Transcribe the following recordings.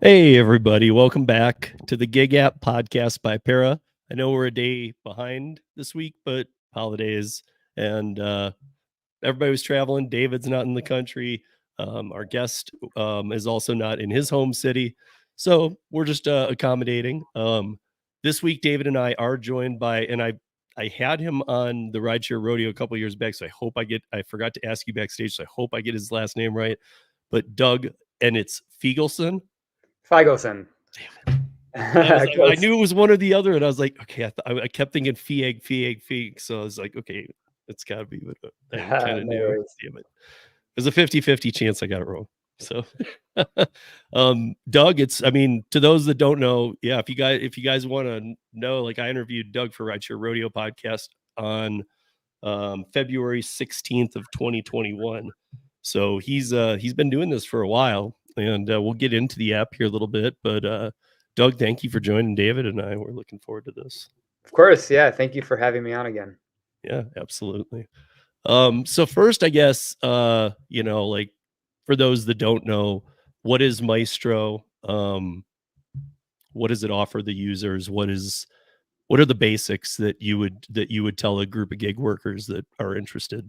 Hey, everybody. Welcome back to the Gig App podcast by Para. I know we're a day behind this week, but holidays and everybody was traveling. David's not in the country. Our guest is also not in his home city. So we're just accommodating. This week, David and I are joined by, and I had him on the Rideshare Rodeo a couple years back. So I forgot to ask you backstage. So I hope I get his last name right. But Doug, and it's Feigelson. Feigelson. I knew it was one or the other, and I was like, okay. I kept thinking Fieg. So I was like, okay, it's got to be. But I kind of No knew. worries. Damn it! There's a 50-50 chance I got it wrong. So, Doug, I mean, to those that don't know, yeah, if you guys want to know, like I interviewed Doug for Rideshare Rodeo podcast on February 16th of 2021. So he's been doing this for a while, and we'll get into the app here a little bit. But Doug, thank you for joining David and I. We're looking forward to this. Of course, yeah. Thank you for having me on again. Yeah, absolutely. So first, I guess, like for those that don't know, what is Maestro? What does it offer the users? What are the basics that you would tell a group of gig workers that are interested?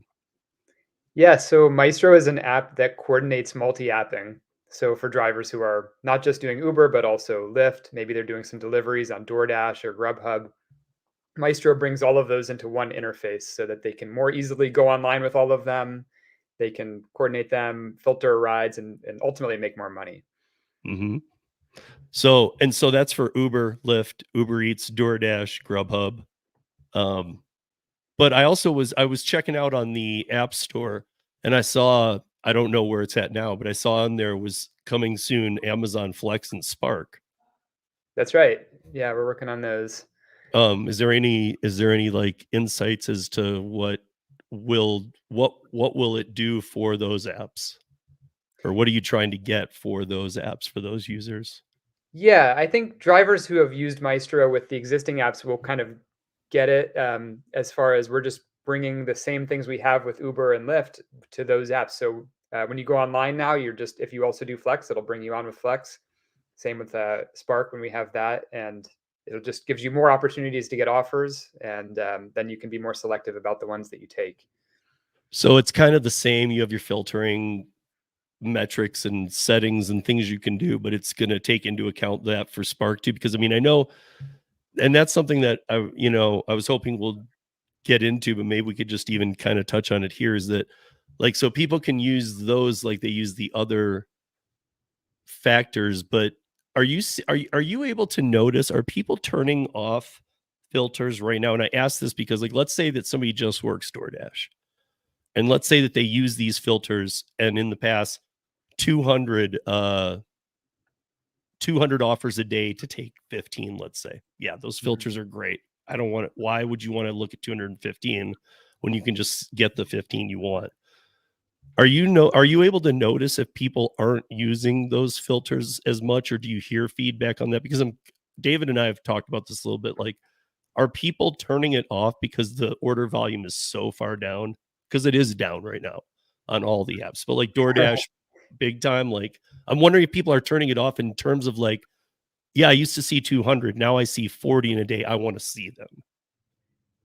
Yeah, so Maestro is an app that coordinates multi-apping. So for drivers who are not just doing Uber, but also Lyft, maybe they're doing some deliveries on DoorDash or Grubhub. Maestro brings all of those into one interface so that they can more easily go online with all of them. They can coordinate them, filter rides, and ultimately make more money. Mm-hmm. So that's for Uber, Lyft, Uber Eats, DoorDash, Grubhub. But I was checking out on the App Store, and I don't know where it's at now, but I saw on there was coming soon Amazon Flex and Spark. That's right. Yeah, we're working on those. Is there any like insights as to what will it do for those apps? Or what are you trying to get for those apps for those users? Yeah, I think drivers who have used Maestro with the existing apps will kind of get it, as far as we're just bringing the same things we have with Uber and Lyft to those apps. So when you go online now, if you also do Flex, it'll bring you on with Flex. Same with Spark when we have that, and it'll just gives you more opportunities to get offers, and then you can be more selective about the ones that you take. So it's kind of the same. You have your filtering metrics and settings and things you can do, but it's going to take into account that for Spark too. Because I mean, I know, and that's something that I was hoping we'll get into, but maybe we could just even kind of touch on it here. Is that like so people can use those like they use the other factors, but are you able to notice, are people turning off filters right now? And I ask this because, like, let's say that somebody just works DoorDash, and let's say that they use these filters, and in the past 200 offers a day to take 15, let's say. Yeah, those filters are great. I don't want it. Why would you want to look at 215 when you can just get the 15 you want? Are you able to notice if people aren't using those filters as much, or do you hear feedback on that? Because David and I have talked about this a little bit. Like, are people turning it off because the order volume is so far down? Because it is down right now on all the apps, but like DoorDash, big time. Like, I'm wondering if people are turning it off in terms of like, yeah, I used to see 200, now I see 40 in a day. I want to see them.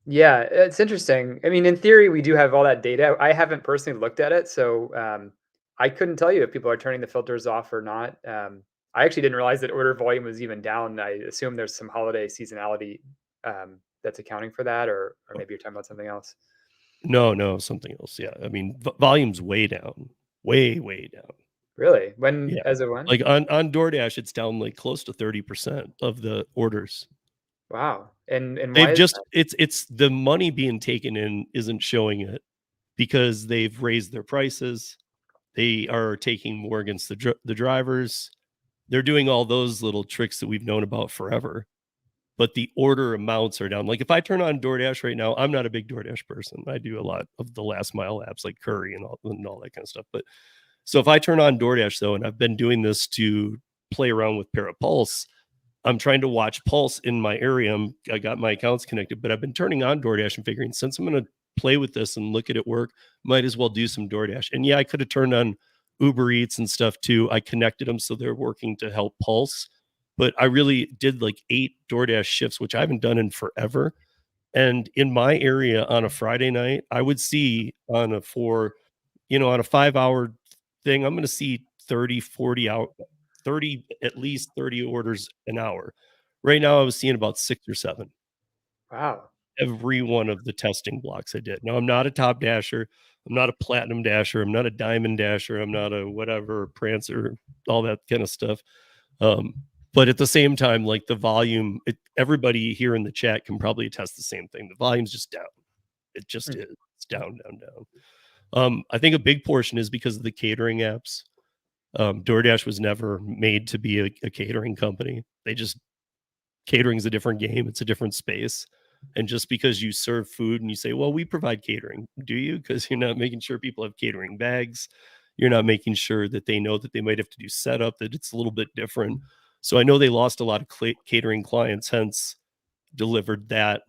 Yeah, it's interesting. I mean, in theory, we do have all that data. I haven't personally looked at it, so I couldn't tell you if people are turning the filters off or not. I actually didn't realize that order volume was even down. I assume there's some holiday seasonality that's accounting for that, or maybe you're talking about something else. No, something else. Yeah, I mean, volume's way down, way down. Really? When, Yeah, as a when? like on DoorDash, it's down like close to 30% of the orders. Wow. And why They've is just that? it's the money being taken in isn't showing it because they've raised their prices. They are taking more against the drivers. They're doing all those little tricks that we've known about forever. But the order amounts are down. Like if I turn on DoorDash right now, I'm not a big DoorDash person. I do a lot of the last mile apps like Curry and all that kind of stuff. But so if I turn on DoorDash though, and I've been doing this to play around with Parapulse, I'm trying to watch Pulse in my area. I got my accounts connected, but I've been turning on DoorDash and figuring since I'm going to play with this and look at it work, might as well do some DoorDash. And yeah, I could have turned on Uber Eats and stuff too. I connected them so they're working to help Pulse. But I really did like 8 DoorDash shifts, which I haven't done in forever. And in my area on a Friday night, I would see on a 5-hour thing, I'm going to see 30, 40 out, 30, at least 30 orders an hour. Right now, I was seeing about 6 or 7 Wow. every one of the testing blocks I did. Now, I'm not a top dasher. I'm not a platinum dasher. I'm not a diamond dasher. I'm not a whatever prancer, all that kind of stuff. Um, but at the same time, like the volume, everybody here in the chat can probably attest the same thing. The volume's just down. It just is. It's down, down, down. I think a big portion is because of the catering apps. DoorDash was never made to be a catering company. Catering's a different game. It's a different space. And just because you serve food and you say, well, we provide catering, do you? Because you're not making sure people have catering bags. You're not making sure that they know that they might have to do setup, that it's a little bit different. So I know they lost a lot of catering clients, hence delivered that.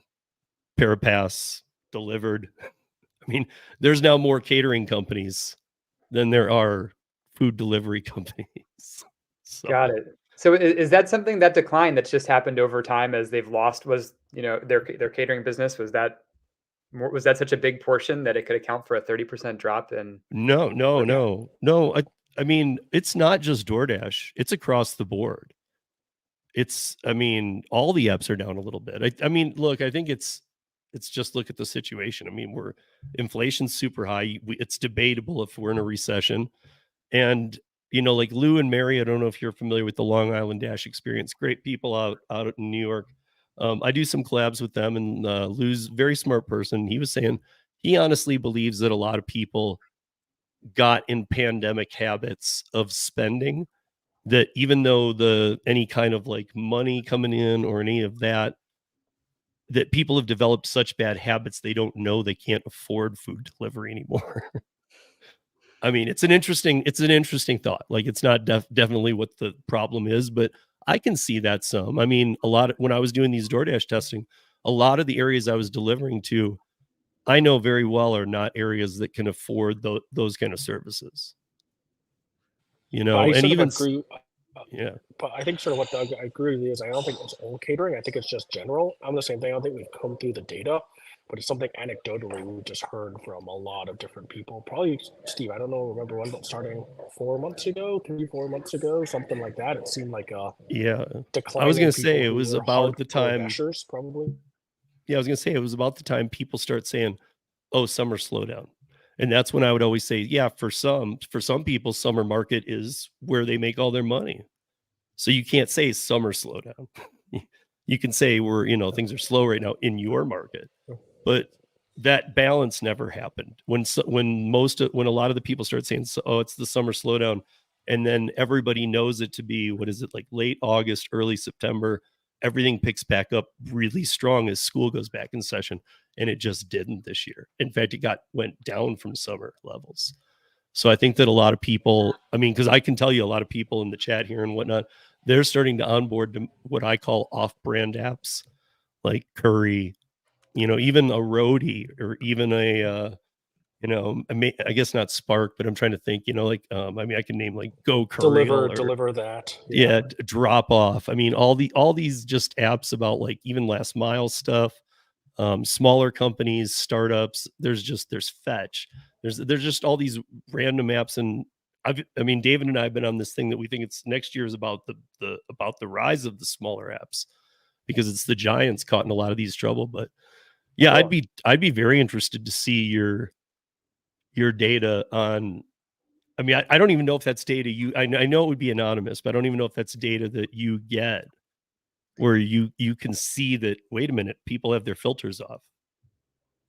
Parapass delivered. I mean, there's now more catering companies than there are food delivery companies. So. Got it. So is that something, that decline that's just happened over time as they've lost, was, their catering business, was that such a big portion that it could account for a 30% drop in No, no, DoorDash? no. I mean, it's not just DoorDash. It's across the board. I mean, all the apps are down a little bit. I mean, look, I think it's just look at the situation. I mean, inflation's super high. It's debatable if we're in a recession. And, like Lou and Mary, I don't know if you're familiar with the Long Island Dash experience. Great people out in New York. I do some collabs with them, and Lou's a very smart person. He was saying he honestly believes that a lot of people got in pandemic habits of spending, that even though any kind of like money coming in or any of that, that people have developed such bad habits they don't know they can't afford food delivery anymore. I mean, it's an interesting thought. Like, it's not definitely what the problem is, but I can see that some. I mean, when I was doing these DoorDash testing, a lot of the areas I was delivering to, I know very well are not areas that can afford those kind of services. I And sort of even agree. yeah, But I think sort of what Doug, I agree with you, is I don't think it's all catering. I think it's just general. I'm the same thing. I don't think we've come through the data, but it's something anecdotally we've just heard from a lot of different people. Probably Steve, I don't know, remember when, but starting 4 months ago, 3-4 months ago, something like that. It seemed like a yeah. decline I was in gonna people say it who was were about the hardcore time. dashers, probably. Yeah, I was gonna say it was about the time people start saying, "Oh, summer slowdown," and that's when I would always say, "Yeah, for some people, summer market is where they make all their money." So you can't say summer slowdown. You can say things are slow right now in your market, but that balance never happened. When a lot of the people start saying, "Oh, it's the summer slowdown," and then everybody knows it to be, what is it, like late August, early September, everything picks back up really strong as school goes back in session, and it just didn't this year. In fact, it went down from summer levels. So I think that a lot of people, I mean, because I can tell you a lot of people in the chat here and whatnot, they're starting to onboard to what I call off-brand apps like Curry, even a Roadie, or even I guess not Spark, but I'm trying to think, I mean, I can name like Go Curry Deliver that. Yeah, Drop Off. I mean, all these just apps about like even last mile stuff, smaller companies, startups. There's Fetch. There's just all these random apps, and I mean, David and I have been on this thing that we think it's next year is about the rise of the smaller apps, because it's the giants caught in a lot of these trouble. But yeah, Sure. I'd be very interested to see your data on. I mean, I don't even know if that's data I know it would be anonymous, but I don't even know if that's data that you get where you can see that, wait a minute, people have their filters off.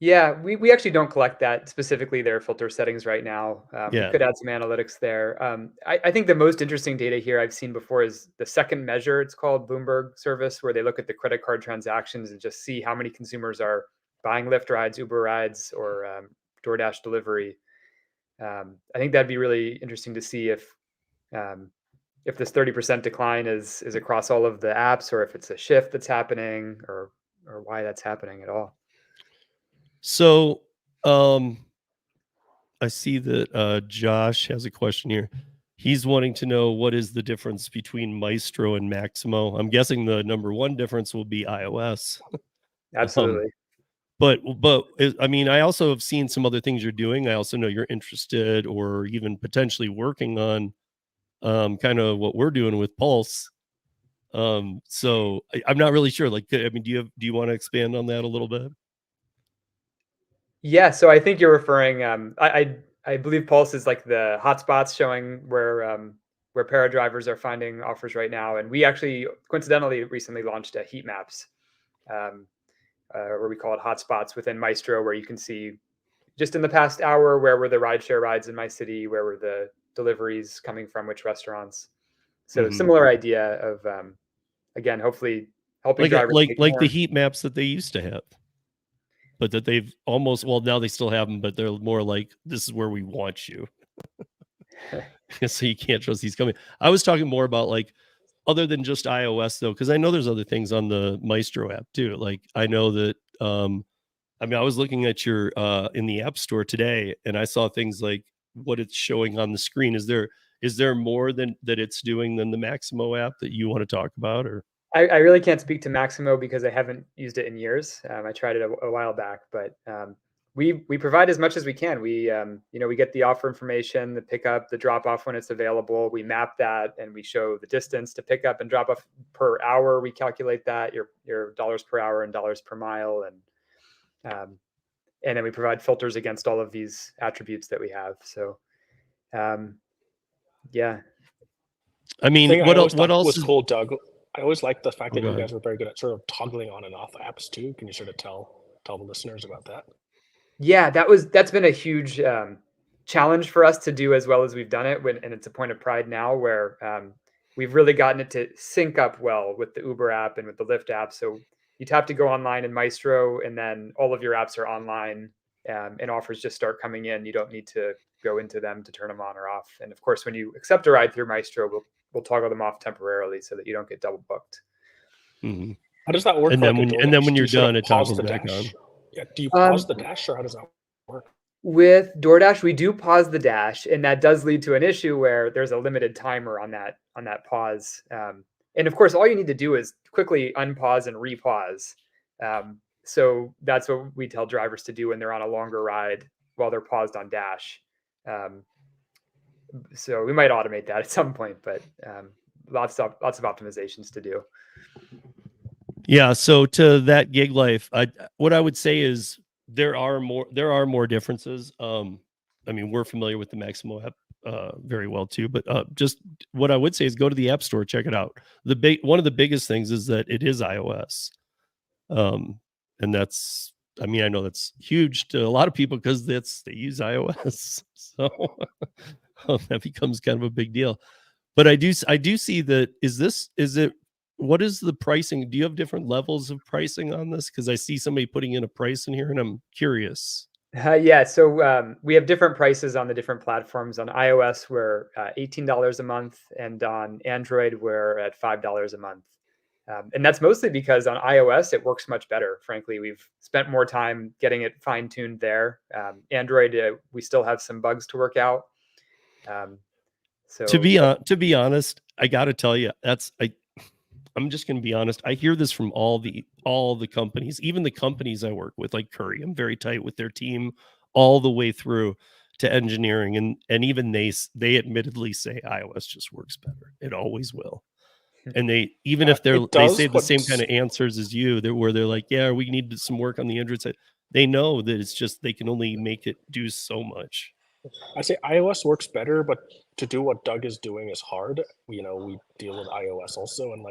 Yeah, we actually don't collect that specifically, their filter settings right now. We Yeah. could add some analytics there. I think the most interesting data here I've seen before is the second measure. It's called Bloomberg service, where they look at the credit card transactions and just see how many consumers are buying Lyft rides, Uber rides, or DoorDash delivery. I think that'd be really interesting to see if this 30% decline is across all of the apps, or if it's a shift that's happening, or why that's happening at all. So, I see that Josh has a question here. He's wanting to know what is the difference between Maestro and Maximo. I'm guessing the number one difference will be iOS. Absolutely. But I mean, I also have seen some other things you're doing. I also know you're interested or even potentially working on kind of what we're doing with Pulse. So I'm not really sure. Like, I mean, do you want to expand on that a little bit? Yeah, so I think you're referring. I believe Pulse is like the hotspots showing where para drivers are finding offers right now, and we actually coincidentally recently launched a heat maps, um, where we call it hotspots within Maestro, where you can see just in the past hour where were the rideshare rides in my city, where were the deliveries coming from, which restaurants. So similar idea of again, hopefully helping drivers make like the more. heat maps that they used to have, but that they've almost, well, now they still have them, but they're more like, this is where we want you. So you can't trust these coming. I was talking more about like, other than just iOS though, because I know there's other things on the Maestro app too. Like I know that I mean, I was looking at your in the App Store today, and I saw things like what it's showing on the screen. Is there more than that it's doing than the Maximo app that you want to talk about? Or I really can't speak to Maximo because I haven't used it in years. I tried it a while back, but we provide as much as we can. We we get the offer information, the pickup, the drop off when it's available. We map that and we show the distance to pick up and drop off per hour. We calculate that your dollars per hour and dollars per mile, and then we provide filters against all of these attributes that we have. So yeah. I mean, what else was is cool, Doug? I always liked the fact that go you ahead. guys were very good at sort of toggling on and off apps too. Can you sort of tell the listeners about that? Yeah, that's been a huge challenge for us to do as well as we've done it. And it's a point of pride now where we've really gotten it to sync up well with the Uber app and with the Lyft app. So you have to go online in Maestro, and then all of your apps are online, and offers just start coming in. You don't need to go into them to turn them on or off. And of course, when you accept a ride through Maestro, we'll toggle them off temporarily so that you don't get double booked. Mm-hmm. How does that work? And for then like when DoorDash? you're Do you done, sort of it pause toggles the back dash? on. Yeah. Do you pause the dash, or how does that work? With DoorDash, we do pause the dash, and that does lead to an issue where there's a limited timer on that pause. And of course, all you need to do is quickly unpause and repause. So that's what we tell drivers to do when they're on a longer ride while they're paused on dash. So we might automate that at some point, but lots of optimizations to do. Yeah. So to that gig life, what I would say is there are more differences. I mean, we're familiar with the Maximo app very well too, but just what I would say is go to the App Store, check it out. One of the biggest things is that it is iOS, and that's, I mean, I know that's huge to a lot of people because they use iOS, so that becomes kind of a big deal. But I do see that. What is the pricing? Do you have different levels of pricing on this? Because I see somebody putting in a price in here, and I'm curious. Yeah, so we have different prices on the different platforms. On iOS, we're $18 a month, and on Android, we're at $5 a month. And that's mostly because on iOS, it works much better. Frankly, we've spent more time getting it fine-tuned there. Android, we still have some bugs to work out. So To be honest, I got to tell you, I'm just going to be honest. I hear this from all the companies, even the companies I work with, like Curry. I'm very tight with their team all the way through to engineering, and even they admittedly say iOS just works better. It always will. And they, even if they say the same kind of answers as you, where they're like, yeah, we need some work on the Android side. They know that it's just they can only make it do so much. I say iOS works better, but to do what Doug is doing is hard. We deal with iOS also, and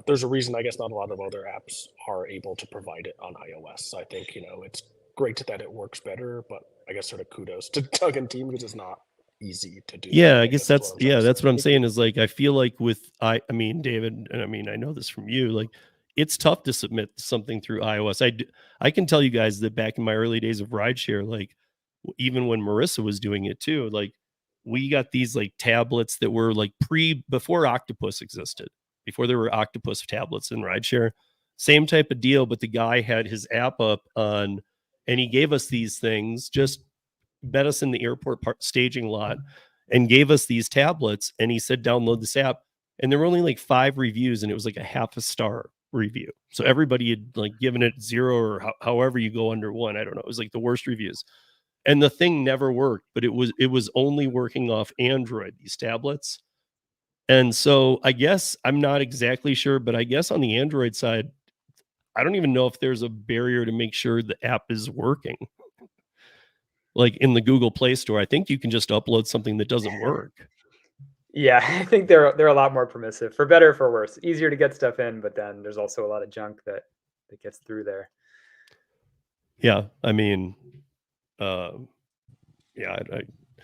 there's a reason I guess not a lot of other apps are able to provide it on iOS. I think it's great that it works better, but I guess sort of kudos to Doug and team because it's not easy to do. Yeah, I guess that's what I'm say. saying is like I feel like with I mean David, and I mean I know this from you, like it's tough to submit something through iOS. I can tell you guys that back in my early days of rideshare, like even when Marissa was doing it too, like we got these like tablets that were like before Octopus existed, before there were Octopus tablets in rideshare, same type of deal, but the guy had his app up on, and he gave us these things just met us in the airport staging lot and gave us these tablets, and he said, download this app. And there were only like 5 reviews, and it was like a half a star review. So everybody had like given it 0 or however you go under 1. I don't know. It was like the worst reviews. And the thing never worked, but it was only working off Android, these tablets. And so I guess I'm not exactly sure, but I guess on the Android side, I don't even know if there's a barrier to make sure the app is working. Like in the Google Play Store, I think you can just upload something that doesn't work. Yeah, I think they're a lot more permissive, for better or for worse. Easier to get stuff in, but then there's also a lot of junk that gets through there. Yeah, I mean, yeah,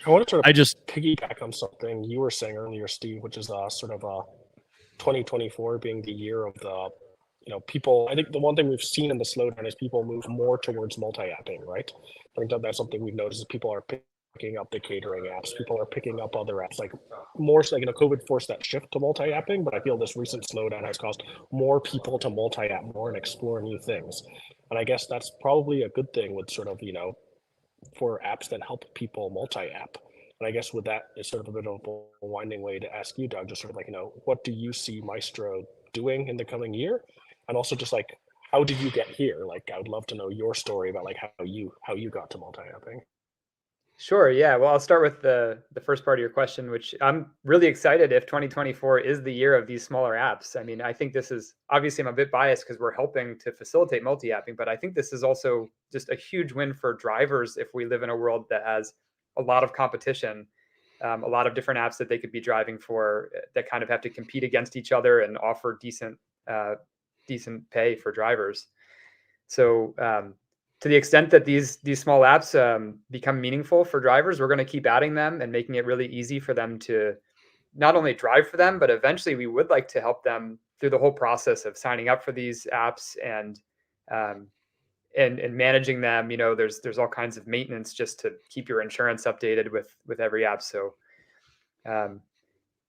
I want to sort of I just piggyback on something you were saying earlier, Steve, which is sort of 2024 being the year of the, people. I think the one thing we've seen in the slowdown is people move more towards multi-apping, right? I think that's something we've noticed is people are picking up the catering apps. People are picking up other apps, like more so, COVID forced that shift to multi-apping, but I feel this recent slowdown has caused more people to multi-app more and explore new things. And I guess that's probably a good thing with sort of, for apps that help people multi-app. And I guess with that, it's sort of a bit of a winding way to ask you, Doug, just sort of like, what do you see Maestro doing in the coming year? And also just like, how did you get here? Like, I would love to know your story about like how you got to multi-apping. Sure. Yeah. Well, I'll start with the first part of your question, which I'm really excited if 2024 is the year of these smaller apps. I mean, I think this is obviously, I'm a bit biased because we're helping to facilitate multi-apping, but I think this is also just a huge win for drivers if we live in a world that has a lot of competition, a lot of different apps that they could be driving for that kind of have to compete against each other and offer decent pay for drivers. So to the extent that these small apps become meaningful for drivers, we're going to keep adding them and making it really easy for them to not only drive for them, but eventually we would like to help them through the whole process of signing up for these apps and managing them. There's all kinds of maintenance just to keep your insurance updated with every app. So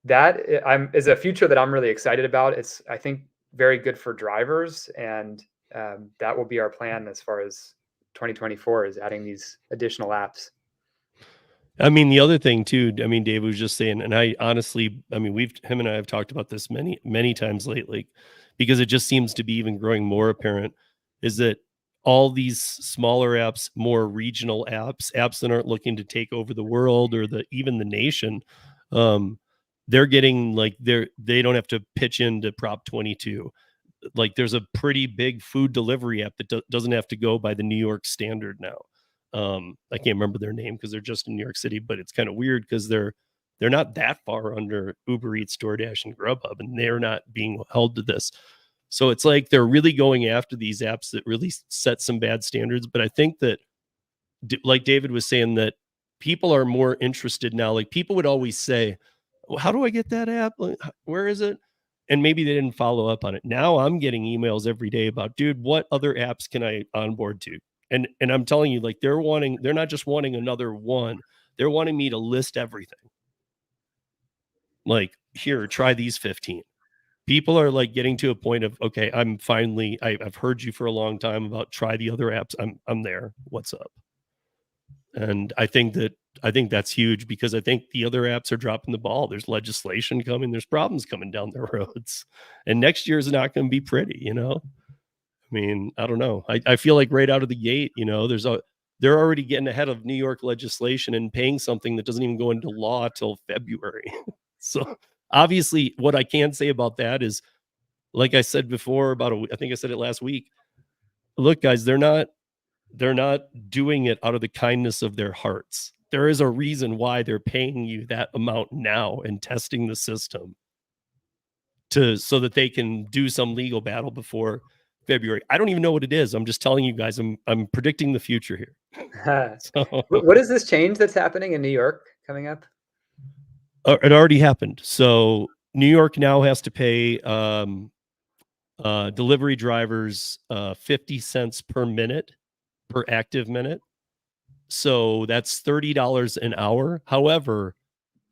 that is a future that I'm really excited about. It's, I think, very good for drivers, and that will be our plan as far as 2024 is adding these additional apps. I mean, the other thing too, I mean, Dave was just saying, and I honestly, I mean, him and I have talked about this many times lately, because it just seems to be even growing more apparent, is that all these smaller apps, more regional apps that aren't looking to take over the world or even the nation, they're getting like they don't have to pitch into Prop 22. Like there's a pretty big food delivery app that doesn't have to go by the New York standard now. I can't remember their name because they're just in New York City, but it's kind of weird because they're not that far under Uber Eats, DoorDash, and Grubhub, and they're not being held to this. So it's like they're really going after these apps that really set some bad standards. But I think that, like David was saying, that people are more interested now. Like people would always say, well, how do I get that app? Where is it? And maybe they didn't follow up on it. Now I'm getting emails every day about, dude, what other apps can I onboard to? And I'm telling you, like they're not just wanting another one. They're wanting me to list everything. Like, here, try these 15. People are like getting to a point of, okay, I've heard you for a long time about try the other apps. I'm there. What's up? And I think that's huge because I think the other apps are dropping the ball. There's legislation coming. There's problems coming down the roads. And next year is not going to be pretty, I mean, I don't know. I feel like right out of the gate, they're already getting ahead of New York legislation and paying something that doesn't even go into law till February. So obviously what I can say about that is, like I said before, I think I said it last week. Look, guys, they're not doing it out of the kindness of their hearts. There is a reason why they're paying you that amount now and testing the system so that they can do some legal battle before February. I don't even know what it is. I'm just telling you guys, I'm predicting the future here. So, what is this change that's happening in New York coming up? It already happened. So New York now has to pay delivery drivers 50 cents per minute, per active minute. So that's $30 an hour. However,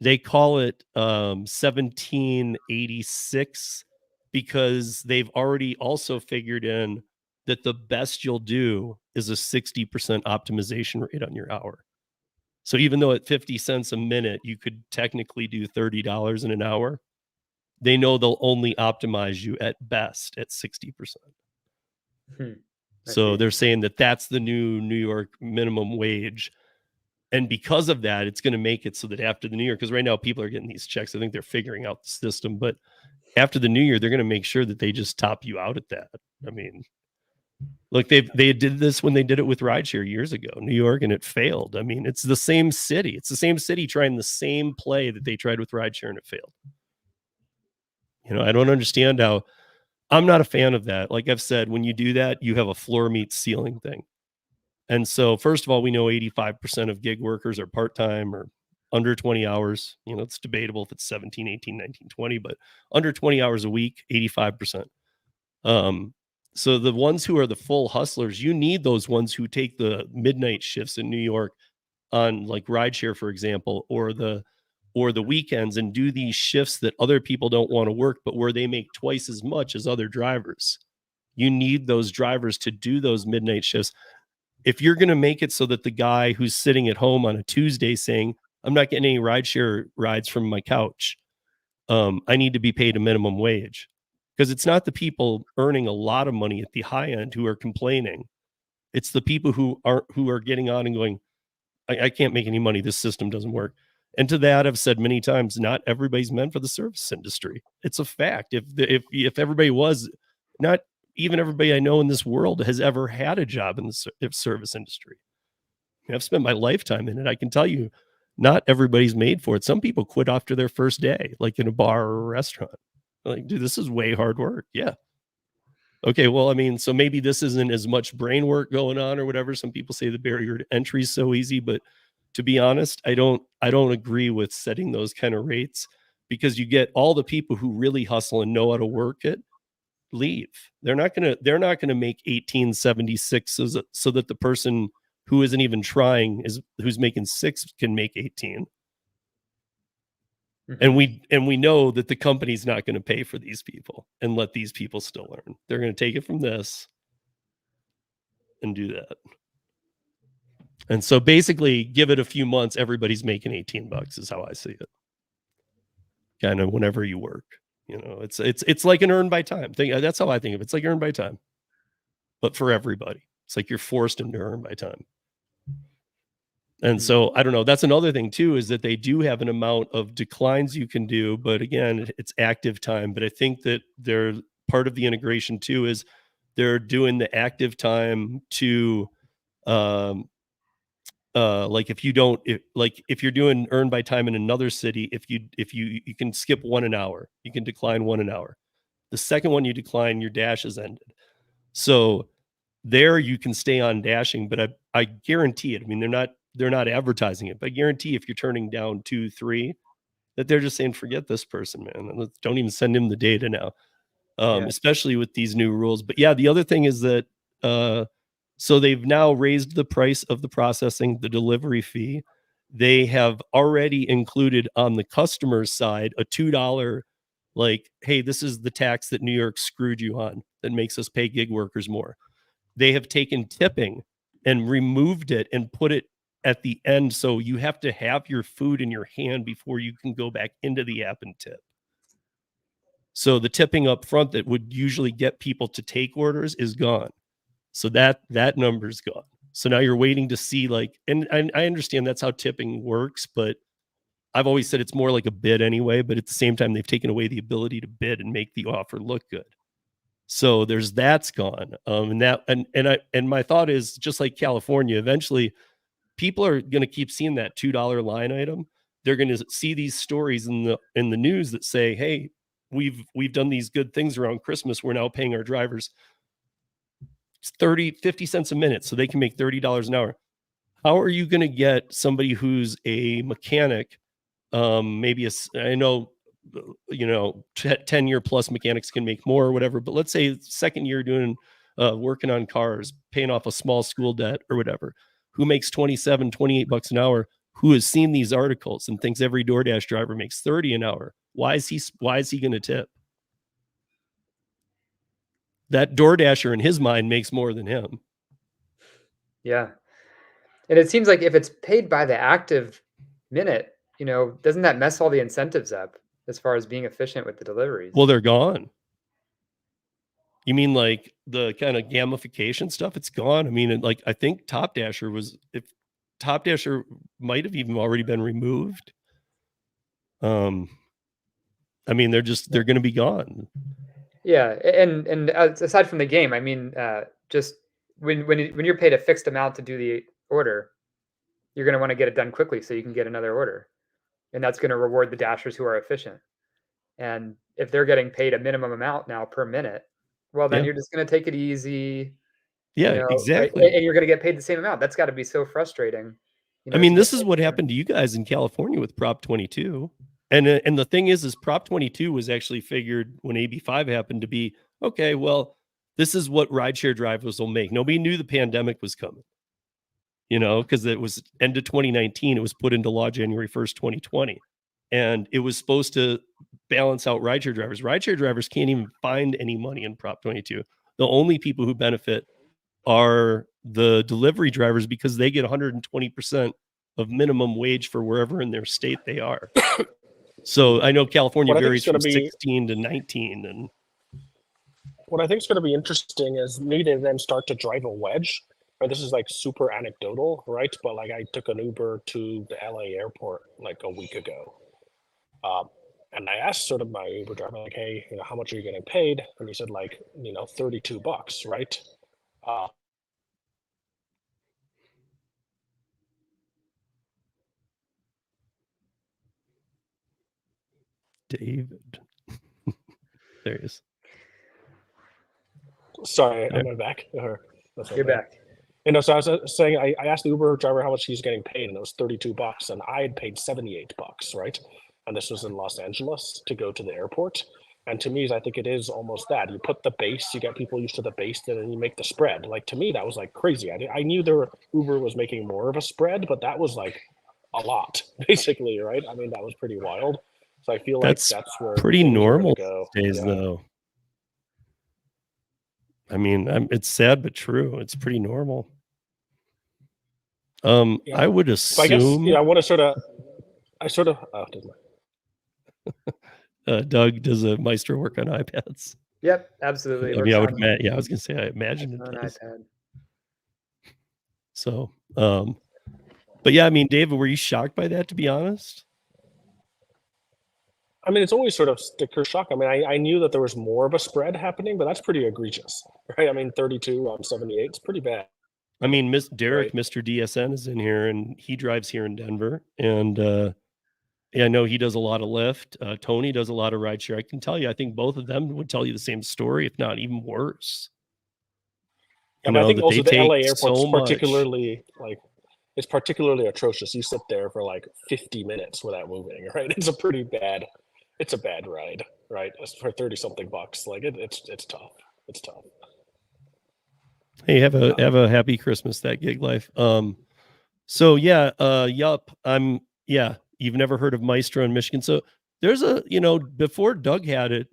they call it 1786 because they've already also figured in that the best you'll do is a 60% optimization rate on your hour. So even though at 50 cents a minute, you could technically do $30 in an hour, they know they'll only optimize you at best at 60%. So they're saying that that's the new New York minimum wage. And because of that, it's going to make it so that after the new year, because right now people are getting these checks, I think they're figuring out the system, but after the new year, they're going to make sure that they just top you out at that. I mean, look, they did this when they did it with rideshare years ago, New York, and it failed. I mean, it's the same city. It's the same city trying the same play that they tried with rideshare, and it failed. You know, I don't understand how. I'm not a fan of that. Like I've said, when you do that, you have a floor meets ceiling thing. And so, first of all, we know 85% of gig workers are part-time or under 20 hours. You know, it's debatable if it's 17, 18, 19, 20, but under 20 hours a week, 85%. So the ones who are the full hustlers, you need those ones who take the midnight shifts in New York on like rideshare, for example, or the weekends, and do these shifts that other people don't want to work, but where they make twice as much as other drivers. You need those drivers to do those midnight shifts. If you're going to make it so that the guy who's sitting at home on a Tuesday saying, I'm not getting any rideshare rides from my couch, I need to be paid a minimum wage. Because it's not the people earning a lot of money at the high end who are complaining. It's the people who are getting on and going, I can't make any money. This system doesn't work. And to that, I've said many times, not everybody's meant for the service industry. It's a fact. If everybody was, not even everybody I know in this world has ever had a job in the service industry. I've spent my lifetime in it. I can tell you, not everybody's made for it. Some people quit after their first day, like in a bar or a restaurant. Like, dude, this is way hard work. Yeah. Okay, well, I mean, so maybe this isn't as much brain work going on or whatever. Some people say the barrier to entry is so easy, but to be honest, I don't agree with setting those kind of rates, because you get all the people who really hustle and know how to work it leave. They're not gonna make 1876 so that the person who isn't even trying who's making 6 can make 18. And we know that the company's not going to pay for these people and let these people still earn. They're going to take it from this and do that. And so basically, give it a few months, everybody's making $18 is how I see it. Kind of whenever you work, you know, it's like an earn by time thing. That's how I think of it. It's like earn by time, but for everybody. It's like you're forced into earn by time. And so I don't know. That's another thing too, is that they do have an amount of declines you can do, but again, it's active time. But I think that they're part of the integration too is they're doing the active time to, like if you're doing earn by time in another city, if you can skip 1 an hour, you can decline 1 an hour. The second one you decline, your dash is ended. So there you can stay on dashing, but I guarantee it. I mean, they're not advertising it, but I guarantee if you're turning down 2, 3, that they're just saying, forget this person, man. Don't even send him the data now. Especially with these new rules. But yeah, the other thing is that, so they've now raised the price of the processing, the delivery fee. They have already included on the customer's side a $2, like, hey, this is the tax that New York screwed you on that makes us pay gig workers more. They have taken tipping and removed it and put it at the end. So you have to have your food in your hand before you can go back into the app and tip. So the tipping up front that would usually get people to take orders is gone. So that number's gone. So now you're waiting to see, like, and I understand that's how tipping works, but I've always said it's more like a bid anyway. But at the same time, they've taken away the ability to bid and make the offer look good. So that's gone. And my thought is, just like California, eventually people are going to keep seeing that $2 line item. They're going to see these stories in the news that say, hey, we've done these good things around Christmas. We're now paying our drivers 50 cents a minute so they can make $30 an hour. How are you going to get somebody who's a mechanic, maybe I know, 10-year plus mechanics can make more or whatever, but let's say second year doing working on cars, paying off a small school debt or whatever, who makes $27-$28 an hour, who has seen these articles and thinks every DoorDash driver makes $30 an hour. Why is he going to tip? That DoorDasher in his mind makes more than him. Yeah. And it seems like if it's paid by the active minute, doesn't that mess all the incentives up as far as being efficient with the deliveries? Well, they're gone. You mean like the kind of gamification stuff? It's gone. I mean, like I think Top Dasher might have even already been removed. I mean, they're going to be gone. Yeah, and aside from the game, I mean, just when you're paid a fixed amount to do the order, you're going to want to get it done quickly so you can get another order, and that's going to reward the dashers who are efficient. And if they're getting paid a minimum amount now per minute, well, then Yeah. you're just going to take it easy, Yeah, right? exactly. And you're going to get paid the same amount. That's got to be so frustrating. I To mean, get this is paid what more. happened to you guys in California with Prop 22. And the thing is Prop 22 was actually figured when AB5 happened to be, okay, well, this is what rideshare drivers will make. Nobody knew the pandemic was coming, because it was end of 2019. It was put into law January 1st, 2020. And it was supposed to balance out rideshare drivers. Rideshare drivers can't even find any money in Prop 22. The only people who benefit are the delivery drivers because they get 120% of minimum wage for wherever in their state they are. So I know California What I think varies is going from to be 16 to 19. And what I think is going to be interesting is me to then start to drive a wedge. Right, this is like super anecdotal, right? But like I took an Uber to the LA airport like a week ago, and I asked sort of my Uber driver like, "Hey, how much are you getting paid?" And he said like, $32, right? Uh, David, there he is. Sorry, There. am I back? Or You're back. So I was saying I asked the Uber driver how much he's getting paid, and it was $32, and I had paid $78, right? And this was in Los Angeles to go to the airport. And to me, I think it is almost that. You put the base, you get people used to the base, and then you make the spread. Like to me, that was like crazy. I knew Uber was making more of a spread, but that was like a lot, basically, right? I mean, that was pretty wild. So I feel like that's where pretty things are normal going to go. these days, Yeah. though. I mean, it's sad but true. It's pretty normal. Yeah. I would So I guess assume. I want to sort of. Doug, does a Maestro work on iPads? Yep, absolutely. I mean, I was gonna say, I imagine it on does. iPad. So, but yeah, I mean, David, were you shocked by that? To be honest, I mean, it's always sort of sticker shock. I mean, I knew that there was more of a spread happening, but that's pretty egregious, right? I mean, 32 on 78, it's pretty bad. I mean, Derek, Right. Mr. DSN, is in here, and he drives here in Denver, and yeah, I know he does a lot of Lyft. Tony does a lot of rideshare. I can tell you, I think both of them would tell you the same story, if not even worse. Yeah, but I think that also they the LA take airport's so much. particularly it's particularly atrocious. You sit there for like 50 minutes without moving, right? It's a bad ride, right? For 30 something bucks. Like it's tough. It's tough. Hey, have a happy Christmas, that gig life. So yeah, yup. You've never heard of Maestro in Michigan. So there's before Doug had it,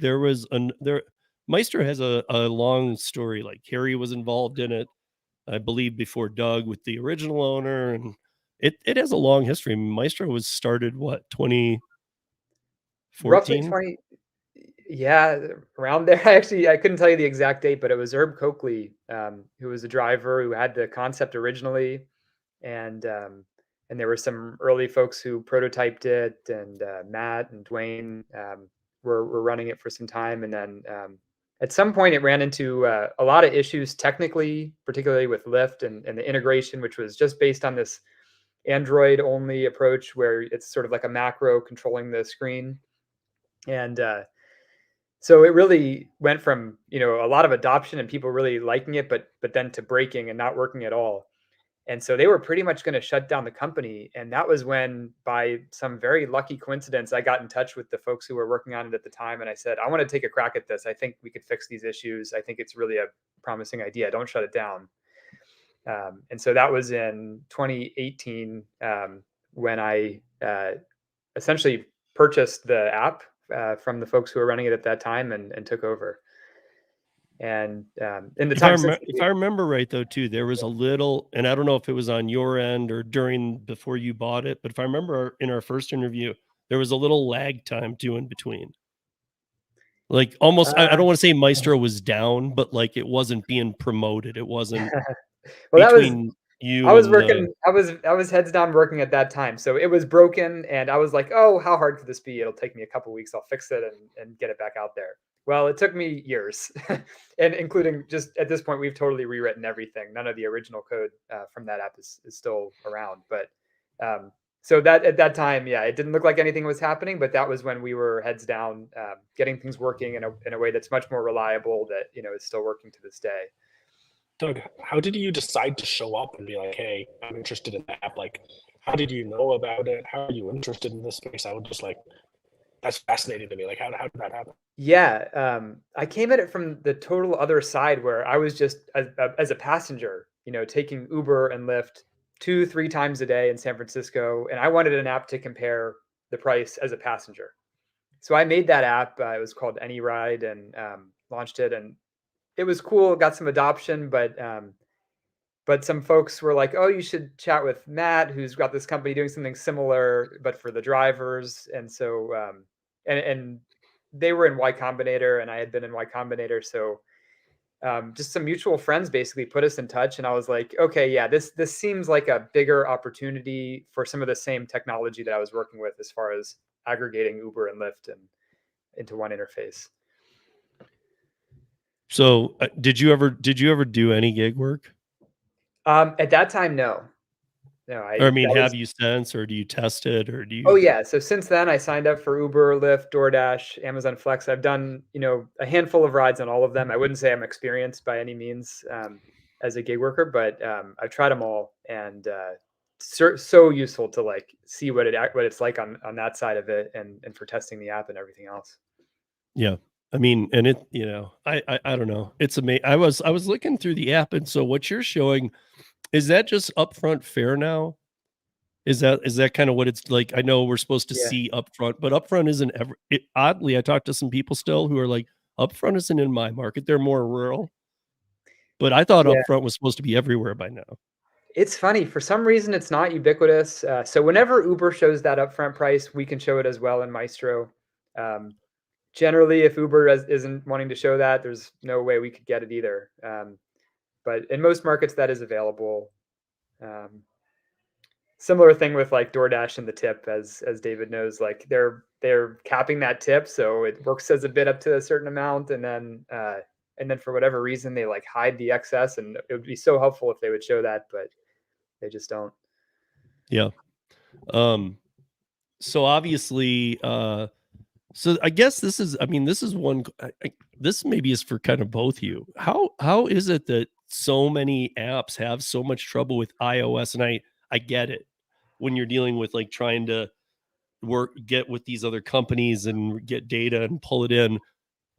Maestro has a long story. Like Harry was involved in it, I believe, before Doug with the original owner, and it has a long history. I mean, Maestro was started what, 2014? Roughly 20. Yeah, around there. I couldn't tell you the exact date, but it was Herb Coakley, who was a driver who had the concept originally, and there were some early folks who prototyped it, and Matt and Dwayne were running it for some time, and then at some point it ran into a lot of issues technically, particularly with Lyft and the integration, which was just based on this Android only approach where it's sort of like a macro controlling the screen, and so it really went from a lot of adoption and people really liking it, but then to breaking and not working at all. And so they were pretty much going to shut down the company. And that was when, by some very lucky coincidence, I got in touch with the folks who were working on it at the time. And I said, I want to take a crack at this. I think we could fix these issues. I think it's really a promising idea. Don't shut it down. And so that was in 2018 when I essentially purchased the app from the folks who were running it at that time and took over. And in the If I, time since, if I remember right, though, too, there was a little, and I don't know if it was on your end or before you bought it, but if I remember in our first interview, there was a little lag time too in between. Like almost, I don't want to say Maestro was down, but like it wasn't being promoted. It wasn't well, that was between I you was and working. I was heads down working at that time, so it was broken, and I was like, "Oh, how hard could this be? It'll take me a couple weeks. I'll fix it and get it back out there." Well, it took me years, and including just at this point, we've totally rewritten everything. None of the original code from that app is still around. But so that at that time, yeah, it didn't look like anything was happening, but that was when we were heads down, getting things working in a way that's much more reliable. That is still working to this day. Doug, how did you decide to show up and be like, hey, I'm interested in the app? Like, how did you know about it? How are you interested in this space? I would just like, that's fascinating to me. Like, how did that happen? Yeah, I came at it from the total other side where I was just as a passenger, taking Uber and Lyft 2, 3 times a day in San Francisco, and I wanted an app to compare the price as a passenger. So I made that app. It was called Any Ride, and launched it, and it was cool. It got some adoption, but some folks were like, "Oh, you should chat with Matt, who's got this company doing something similar, but for the drivers." And so, and they were in Y Combinator, and I had been in Y Combinator, so just some mutual friends basically put us in touch, and I was like, "Okay, yeah, this seems like a bigger opportunity for some of the same technology that I was working with, as far as aggregating Uber and Lyft and into one interface." so did you ever do any gig work? At that time, no, no, Or I I mean, that have was you since, or do you test it, or do Oh you? yeah. So since then, I signed up for Uber, Lyft, DoorDash, Amazon Flex. I've done, a handful of rides on all of them. I wouldn't say I'm experienced by any means as a gig worker, but I've tried them all, and so useful to like see what it's like on that side of it, and for testing the app and everything else. Yeah. I mean, and it, I don't know. It's amazing. I was looking through the app, and so what you're showing, is that just upfront fare now? Is that kind of what it's like? I know we're supposed to Yeah. see upfront, but upfront isn't ever oddly, I talked to some people still who are like, upfront isn't in my market. They're more rural. But I thought Yeah. upfront was supposed to be everywhere by now. It's funny. For some reason, it's not ubiquitous. So whenever Uber shows that upfront price, we can show it as well in Maestro. Um, Generally, if Uber isn't wanting to show that, there's no way we could get it either. But in most markets, that is available. Um, Similar thing with like DoorDash and the tip, as David knows, like they're capping that tip, so it works as a bid up to a certain amount, and then for whatever reason they like hide the excess, and it would be so helpful if they would show that, but they just don't. Yeah. Um, so obviously, so I guess this is, I mean, this is one, this maybe is for kind of both you. How is it that so many apps have so much trouble with iOS? And I get it when you're dealing with like trying to get with these other companies and get data and pull it in.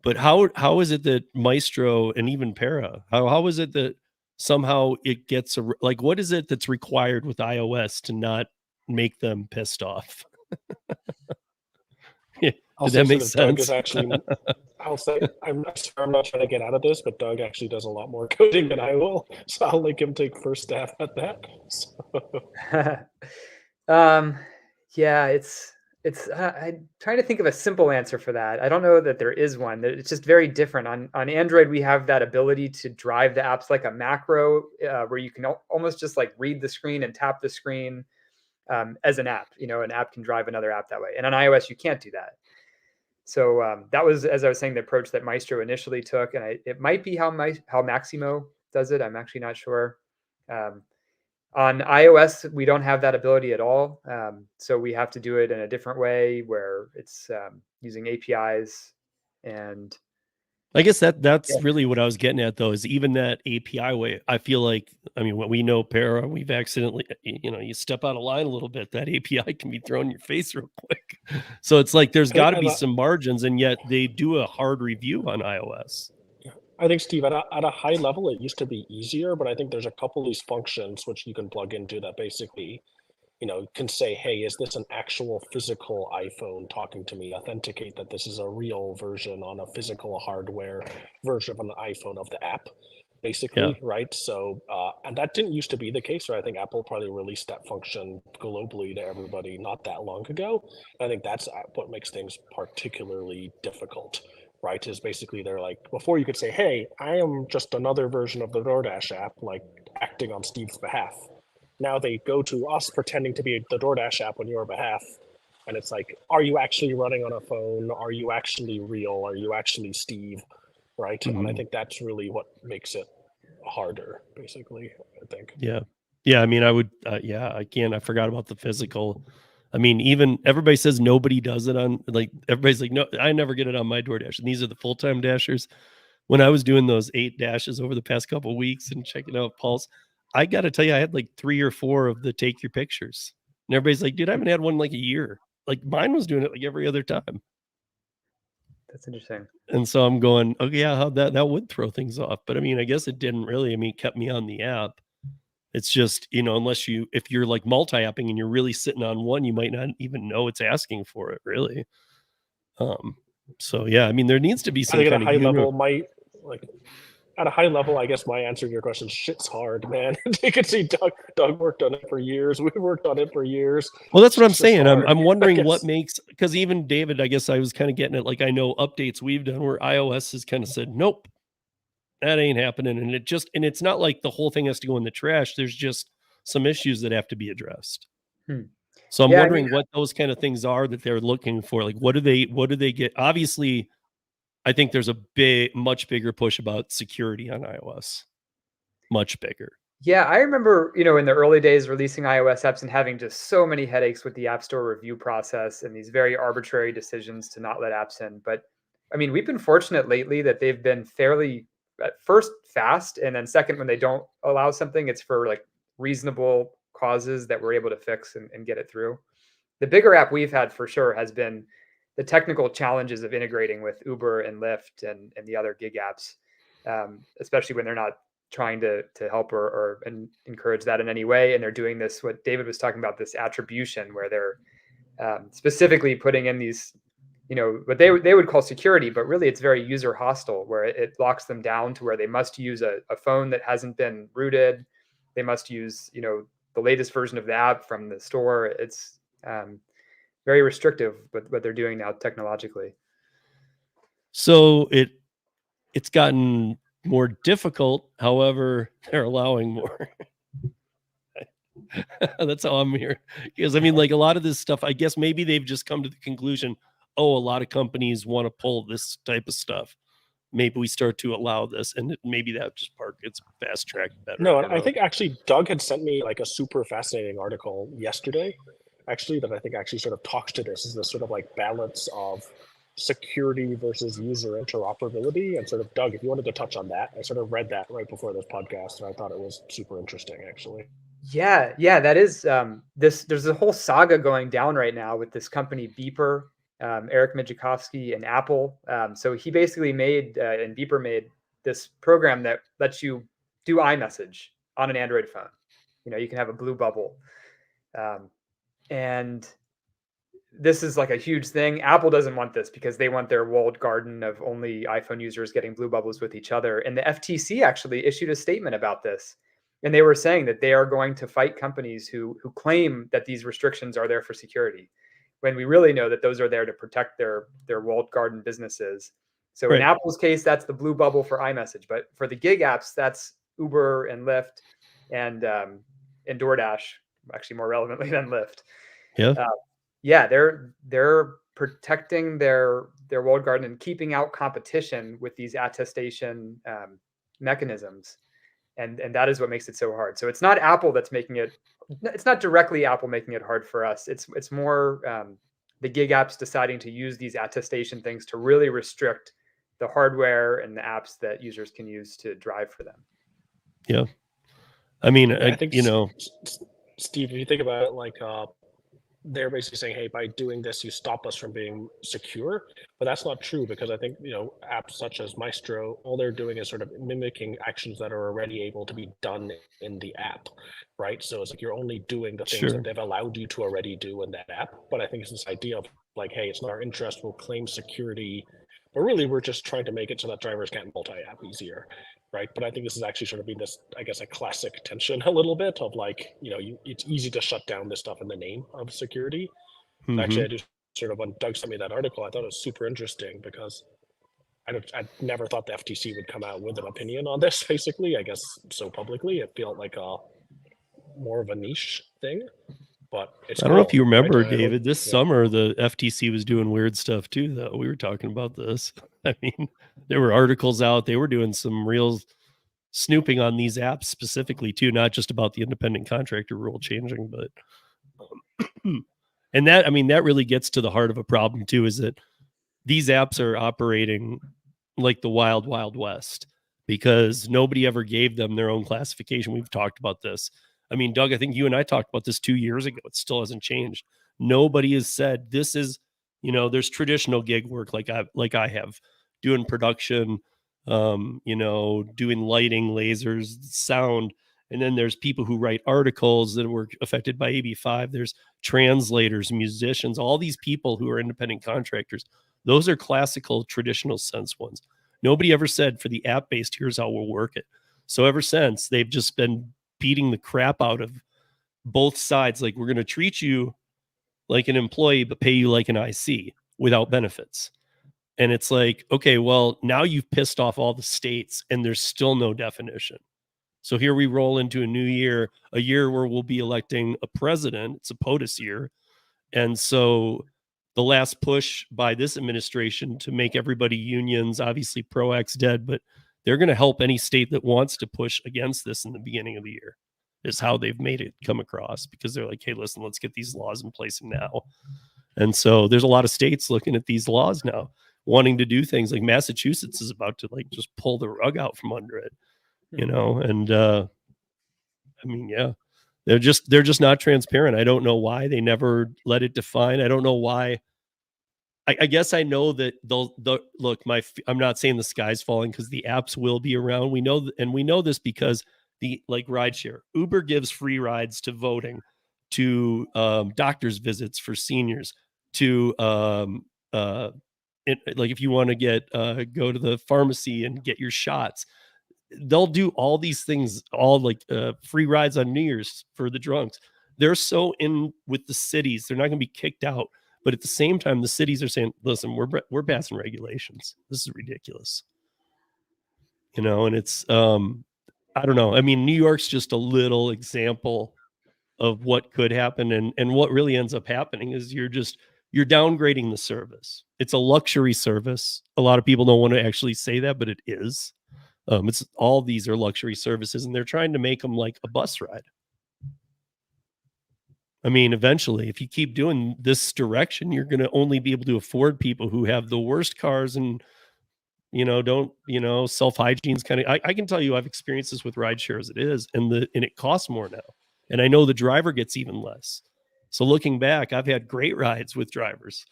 But how is it that Maestro and even Para, how is it that somehow it gets like, what is it that's required with iOS to not make them pissed off? Yeah. I'll Did say that so make that Doug is sense? actually, I'll say, I'm not trying to get out of this, but Doug actually does a lot more coding than I will. So I'll let him take first stab at that. So, um, yeah, it's I'm trying to think of a simple answer for that. I don't know that there is one. It's just very different. On Android, we have that ability to drive the apps like a macro, where you can almost just like read the screen and tap the screen as an app. An app can drive another app that way. And on iOS, you can't do that. So that was, as I was saying, the approach that Maestro initially took, and it might be how Maximo does it. I'm actually not sure. Um, on iOS, we don't have that ability at all, so we have to do it in a different way, where it's using APIs. And I guess that's yeah, really what I was getting at, though, is even that API way. I feel like, I mean, when we know Para, we've accidentally, you step out of line a little bit, that API can be thrown in your face real quick. So it's like there's I think, got to be some margins, and yet they do a hard review on iOS. I think, Steve, at a high level, it used to be easier, but I think there's a couple of these functions which you can plug into that basically can say, hey, is this an actual physical iPhone talking to me? Authenticate that this is a real version on a physical hardware version of an iPhone of the app, basically, right? So, and that didn't used to be the case, right? I think Apple probably released that function globally to everybody not that long ago. I think that's what makes things particularly difficult, right? Is basically they're like, before you could say, hey, I am just another version of the DoorDash app, like acting on Steve's behalf. Now they go to us pretending to be the DoorDash app on your behalf. And it's like, are you actually running on a phone? Are you actually real? Are you actually Steve? Right. And I think that's really what makes it harder, basically, I think. Yeah. Yeah. I mean, I would, again, I forgot about the physical. I mean, even everybody says nobody does it on, like, everybody's like, no, I never get it on my DoorDash. And these are the full-time dashers. When I was doing those 8 dashes over the past couple of weeks and checking out Pulse, I got to tell you, I had like 3 or 4 of the take your pictures. And everybody's like, dude, I haven't had one in like a year. Like mine was doing it like every other time. That's interesting. And so I'm going, okay, yeah, how that would throw things off. But I mean, I guess it didn't really. I mean, it kept me on the app. It's just, unless if you're like multi-apping and you're really sitting on one, you might not even know it's asking for it, really. So yeah, I mean, there needs to be I some think at a kind high of level, at a high level, I guess my answer to your question, shit's hard, man. You can see Doug worked on it for years. We worked on it for years. Well, that's what I'm It's just saying. hard, I'm I wondering what guess. makes, because even David, I guess I was kind of getting it. Like I know updates we've done where iOS has kind of said, nope, that ain't happening. And it's not like the whole thing has to go in the trash. There's just some issues that have to be addressed. So I'm Yeah, I mean, wondering what those kind of things are that they're looking for. Like, what do they get? Obviously, I think there's a much bigger push about security on iOS. Much bigger. yeah, I remember, in the early days releasing iOS apps and having just so many headaches with the App Store review process and these very arbitrary decisions to not let apps in. But I mean, we've been fortunate lately that they've been fairly, at first, fast, and then second, when they don't allow something, it's for like reasonable causes that we're able to fix and get it through. The bigger app we've had for sure has been the technical challenges of integrating with Uber and Lyft and the other gig apps, especially when they're not trying to help or encourage that in any way. And they're doing this, what David was talking about, this attribution where they're specifically putting in these, what they would call security, but really it's very user hostile, where it locks them down to where they must use a phone that hasn't been rooted. They must use, the latest version of the app from the store. It's very restrictive with what they're doing now technologically. So it's gotten more difficult. However, they're allowing more. That's how I'm here. Because I mean, like a lot of this stuff, I guess maybe they've just come to the conclusion, oh, a lot of companies want to pull this type of stuff. Maybe we start to allow this, and maybe that just gets fast tracked better. No, I think actually Doug had sent me like a super fascinating article yesterday, actually, that I think actually sort of talks to this, is the sort of like balance of security versus user interoperability. And sort of, Doug, if you wanted to touch on that, I sort of read that right before this podcast, and I thought it was super interesting, actually. Yeah, that is there's a whole saga going down right now with this company Beeper, Eric Mijakovsky and Apple. So he basically made and Beeper made this program that lets you do iMessage on an Android phone. You can have a blue bubble, and this is like a huge thing. Apple doesn't want this because they want their walled garden of only iPhone users getting blue bubbles with each other. And the FTC actually issued a statement about this. And they were saying that they are going to fight companies who claim that these restrictions are there for security, when we really know that those are there to protect their walled garden businesses. So in Apple's case, that's the blue bubble for iMessage. But for the gig apps, that's Uber and Lyft and DoorDash, actually more relevantly than Lyft. Yeah. They're protecting their walled garden and keeping out competition with these attestation mechanisms, and that is what makes it so hard. So it's not Apple that's making it. It's not directly Apple making it hard for us. It's more the gig apps deciding to use these attestation things to really restrict the hardware and the apps that users can use to drive for them. Yeah, I mean, I think Steve, if you think about it, like they're basically saying, hey, by doing this, you stop us from being secure. But that's not true, because I think, apps such as Maestro, all they're doing is sort of mimicking actions that are already able to be done in the app, right? So it's like you're only doing the things Sure. that they've allowed you to already do in that app. But I think it's this idea of like, hey, it's not our interest, we'll claim security, but really we're just trying to make it so that drivers can't multi-app easier, right? But I think this has actually sort of been this, I guess, a classic tension a little bit of like, it's easy to shut down this stuff in the name of security. So actually, I Mhm. do sort of, when Doug sent me that article, I thought it was super interesting, because I never thought the FTC would come out with an opinion on this, basically, I guess, so publicly. It felt like a more of a niche thing, but it's I don't know if cool, you right? remember, I hope, David, this yeah. summer, the FTC was doing weird stuff too, though. We were talking about this. I mean, there were articles out. They were doing some real snooping on these apps specifically too, not just about the independent contractor rule changing, but and that, I mean, that really gets to the heart of a problem too, is that these apps are operating like the wild, wild west, because nobody ever gave them their own classification. We've talked about this. I mean, Doug, I think you and I talked about this 2 years ago. It still hasn't changed. Nobody has said this is, there's traditional gig work like I have, doing production, doing lighting, lasers, sound. And then there's people who write articles that were affected by AB5. There's translators, musicians, all these people who are independent contractors. Those are classical, traditional sense ones. Nobody ever said for the app based, here's how we'll work it. So ever since, they've just been beating the crap out of both sides. Like, we're going to treat you like an employee, but pay you like an IC without benefits. And it's like, okay, well, now you've pissed off all the states and there's still no definition. So here we roll into a new year, a year where we'll be electing a president. It's a POTUS year. And so the last push by this administration to make everybody unions, obviously PRO-X dead, but they're going to help any state that wants to push against this in the beginning of the year, is how they've made it come across, because they're like, hey, listen, let's get these laws in place now. And so there's a lot of states looking at these laws now, wanting to do things. Like Massachusetts is about to like just pull the rug out from under it, and I mean, yeah, they're just not transparent. I don't know why they never let it define. I don't know why. I guess I know that they'll look. I'm not saying the sky's falling, because the apps will be around. We know, and we know this because the like rideshare, Uber gives free rides to voting, to doctor's visits for seniors, to like if you want to get go to the pharmacy and get your shots. They'll do all these things, all like free rides on New Year's for the drunks. They're so in with the cities, they're not going to be kicked out. But at the same time, the cities are saying, "Listen, we're passing regulations. This is ridiculous." And it's I don't know. I mean, New York's just a little example of what could happen, and what really ends up happening is you're downgrading the service. It's a luxury service. A lot of people don't want to actually say that, but it is. It's all these are luxury services, and they're trying to make them like a bus ride. I mean, eventually, if you keep doing this direction, you're going to only be able to afford people who have the worst cars and, don't, self hygiene's kind of, I can tell you, I've experienced this with rideshare as it is, and it costs more now. And I know the driver gets even less. So looking back, I've had great rides with drivers,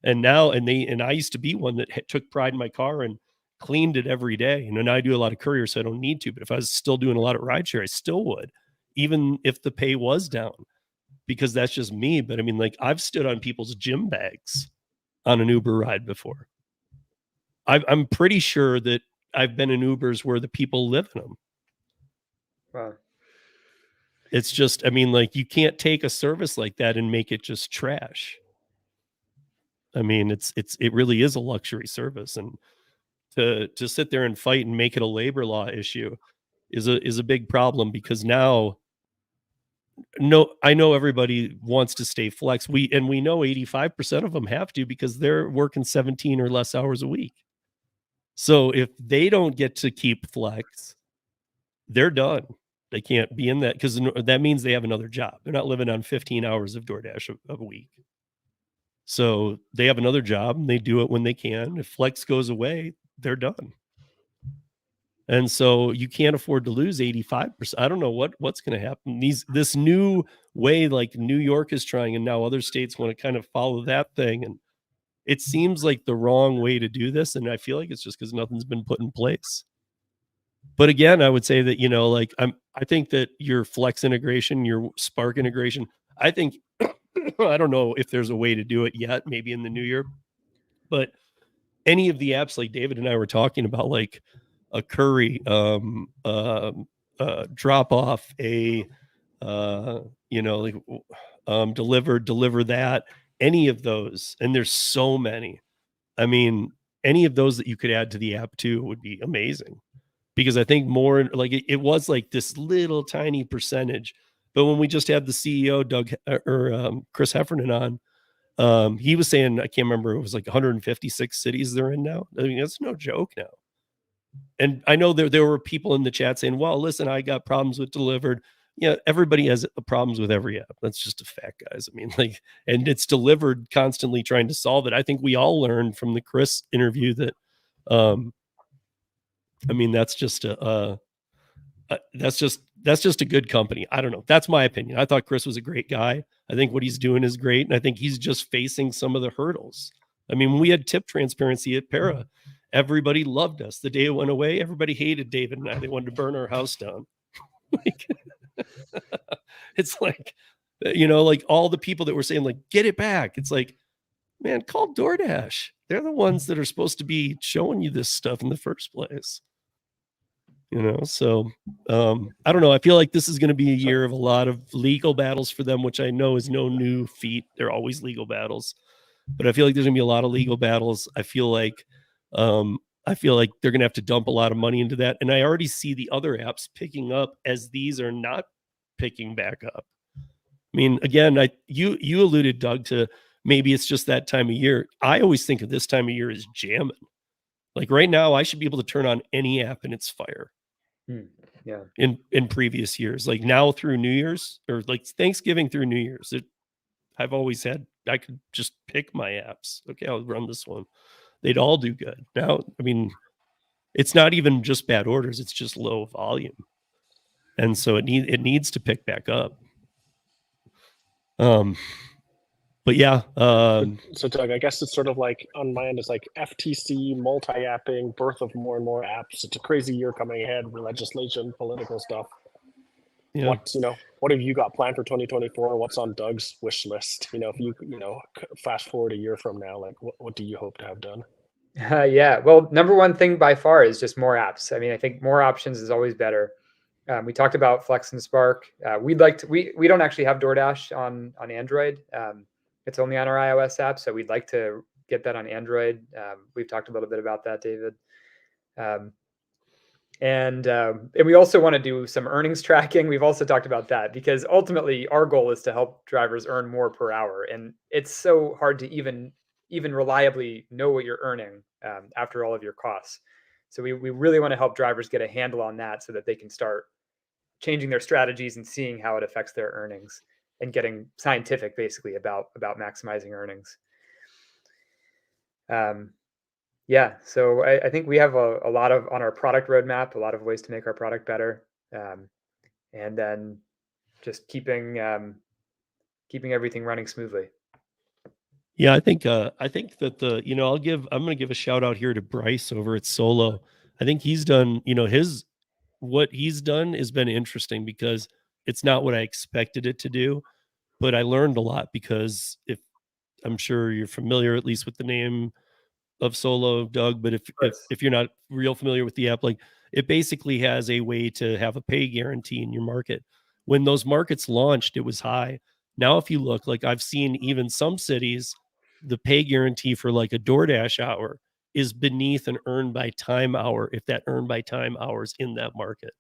and now, and I used to be one that took pride in my car and cleaned it every day. And I do a lot of courier, so I don't need to, but if I was still doing a lot of rideshare, I still would, even if the pay was down, because that's just me. But I mean, like, I've stood on people's gym bags on an Uber ride before. I'm pretty sure that I've been in Ubers where the people live in them. Wow. It's just, I mean, like, you can't take a service like that and make it just trash. I mean, it really is a luxury service, and to sit there and fight and make it a labor law issue is a big problem, because now, no, I know everybody wants to stay flex. We know 85% of them have to, because they're working 17 or less hours a week. So if they don't get to keep flex, they're done. They can't be in that, because that means they have another job. They're not living on 15 hours of DoorDash a week. So they have another job and they do it when they can. If flex goes away, they're done. And so you can't afford to lose 85%. I don't know what's going to happen. This new way, like New York is trying, and now other states want to kind of follow that thing. And it seems like the wrong way to do this. And I feel like it's just because nothing's been put in place. But again, I would say that, like I think that your Flex integration, your Spark integration, I think I don't know if there's a way to do it yet, maybe in the new year, but any of the apps like David and I were talking about, like a Curry, drop off, like deliver that, any of those, and there's so many. I mean, any of those that you could add to the app too would be amazing, because I think more like it was like this little tiny percentage. But when we just had the CEO Doug or Chris Heffernan on, he was saying, I can't remember, it was like 156 cities they're in now. I mean, that's no joke now. And I know there were people in the chat saying, well, listen, I got problems with delivered. Yeah, everybody has problems with every app. That's just a fact, guys. I mean, like, and it's delivered constantly trying to solve it. I think we all learned from the Chris interview that, I mean, that's just a good company. I don't know. That's my opinion. I thought Chris was a great guy. I think what he's doing is great. And I think he's just facing some of the hurdles. I mean, when we had tip transparency at Para, everybody loved us. The day it went away, everybody hated David and I. They wanted to burn our house down. Like, it's like, like all the people that were saying, like, get it back. It's like, man, call DoorDash. They're the ones that are supposed to be showing you this stuff in the first place. So I don't know. I feel like this is going to be a year of a lot of legal battles for them, which I know is no new feat. They're always legal battles, but I feel like there's going to be a lot of legal battles. I feel like they're going to have to dump a lot of money into that. And I already see the other apps picking up as these are not picking back up. I mean, again, you alluded, Doug, to maybe it's just that time of year. I always think of this time of year as jamming. Like right now, I should be able to turn on any app and it's fire. Yeah. In previous years, like now through New Year's or like Thanksgiving through New Year's, I've always had, I could just pick my apps. Okay, I'll run this one. They'd all do good. Now, I mean, it's not even just bad orders; it's just low volume, and so it needs to pick back up. But yeah. So Doug, I guess it's sort of like on my end, it's like FTC, multi-apping, birth of more and more apps. It's a crazy year coming ahead with legislation, political stuff. Yeah. What have you got planned for 2024? What's on Doug's wish list? If you fast forward a year from now, like what do you hope to have done? Yeah, well, number one thing by far is just more apps. I mean, I think more options is always better. We talked about Flex and Spark. We don't actually have DoorDash on Android. It's only on our iOS app, so we'd like to get that on Android. We've talked a little bit about that, David. And we also want to do some earnings tracking. We've also talked about that because ultimately our goal is to help drivers earn more per hour. And it's so hard to even reliably know what you're earning after all of your costs. So we really want to help drivers get a handle on that so that they can start changing their strategies and seeing how it affects their earnings and getting scientific basically about maximizing earnings. Yeah, so I think we have a lot of on our product roadmap, a lot of ways to make our product better, and then just keeping everything running smoothly. Yeah, I think that I'm going to give a shout out here to Bryce over at Solo. I think he's done, what he's done has been interesting because it's not what I expected it to do, but I learned a lot because I'm sure you're familiar at least with the name of Solo, Doug, but if you're not real familiar with the app, like it basically has a way to have a pay guarantee in your market. When those markets launched, it was high. Now, if you look, like I've seen even some cities, the pay guarantee for like a DoorDash hour is beneath an earned by time hour if that earned by time hours in that market.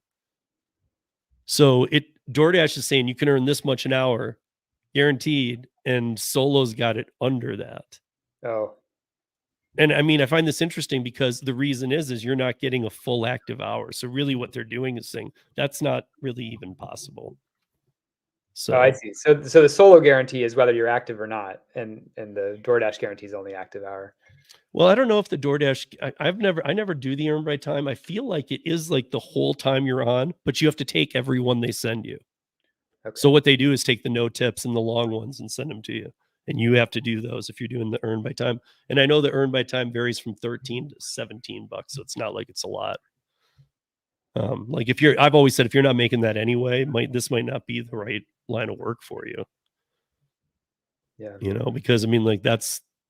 So DoorDash is saying you can earn this much an hour guaranteed, and Solo's got it under that. Oh. And I mean, I find this interesting because the reason is you're not getting a full active hour. So really what they're doing is saying that's not really even possible. So I see. So the Solo guarantee is whether you're active or not. And the DoorDash guarantee is only active hour. Well, I don't know if the DoorDash, I never do the earn by time. I feel like it is like the whole time you're on, but you have to take every one they send you. Okay. So what they do is take the no tips and the long ones and send them to you. And you have to do those if you're doing the earn by time. And I know the earn by time varies from 13 to 17 bucks. So it's not like it's a lot. Like I've always said, if you're not making that anyway, this might not be the right line of work for you. Yeah. You know, because I mean, like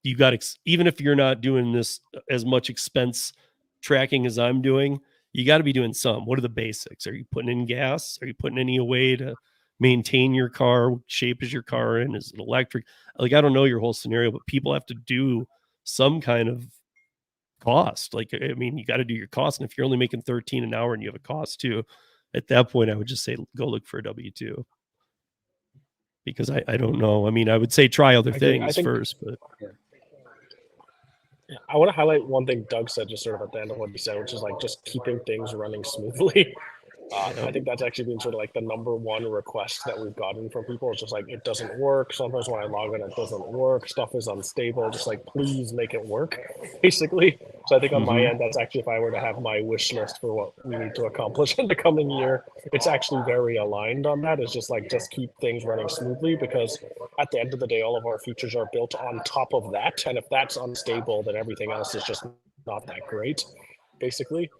you got, even if you're not doing this as much expense tracking as I'm doing, you got to be doing some. What are the basics? Are you putting in gas? Are you putting any away to maintain your car? What shape is your car in? Is it electric? Like, I don't know your whole scenario, but people have to do some kind of cost. Like, I mean, you got to do your cost. And if you're only making 13 an hour and you have a cost too, at that point, I would just say, go look for a W-2. Because I don't know. I mean, I would say try other things first, but I want to highlight one thing Doug said just sort of at the end of what he said, which is like just keeping things running smoothly. I think that's actually been sort of like the number one request that we've gotten from people. It's just like, it doesn't work. Sometimes when I log in, it doesn't work. Stuff is unstable. Just like, please make it work, basically. So I think on my end, that's actually, if I were to have my wish list for what we need to accomplish in the coming year, it's actually very aligned on that. It's just like, just keep things running smoothly, because at the end of the day, all of our features are built on top of that. And if that's unstable, then everything else is just not that great, basically.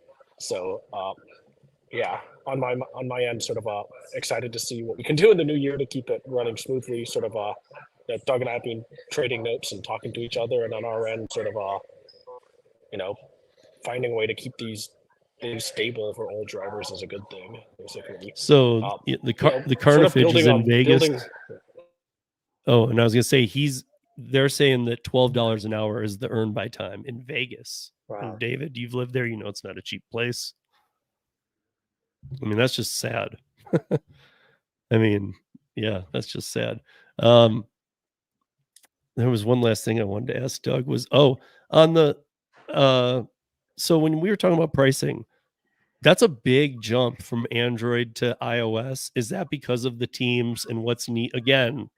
So, yeah, on my end, sort of excited to see what we can do in the new year to keep it running smoothly. Sort of Doug and I have been trading notes and talking to each other, and on our end, sort of finding a way to keep these things stable for all drivers is a good thing, basically. So the Carnifage is in Vegas. Oh, and I was gonna say they're saying that $12 an hour is the earn by time in Vegas. Wow. And David, you've lived there, you know it's not a cheap place. I mean, that's just sad. I mean, yeah, that's just sad. There was one last thing I wanted to ask Doug was, on the, so when we were talking about pricing, that's a big jump from Android to iOS. Is that because of the teams and what's neat? Again,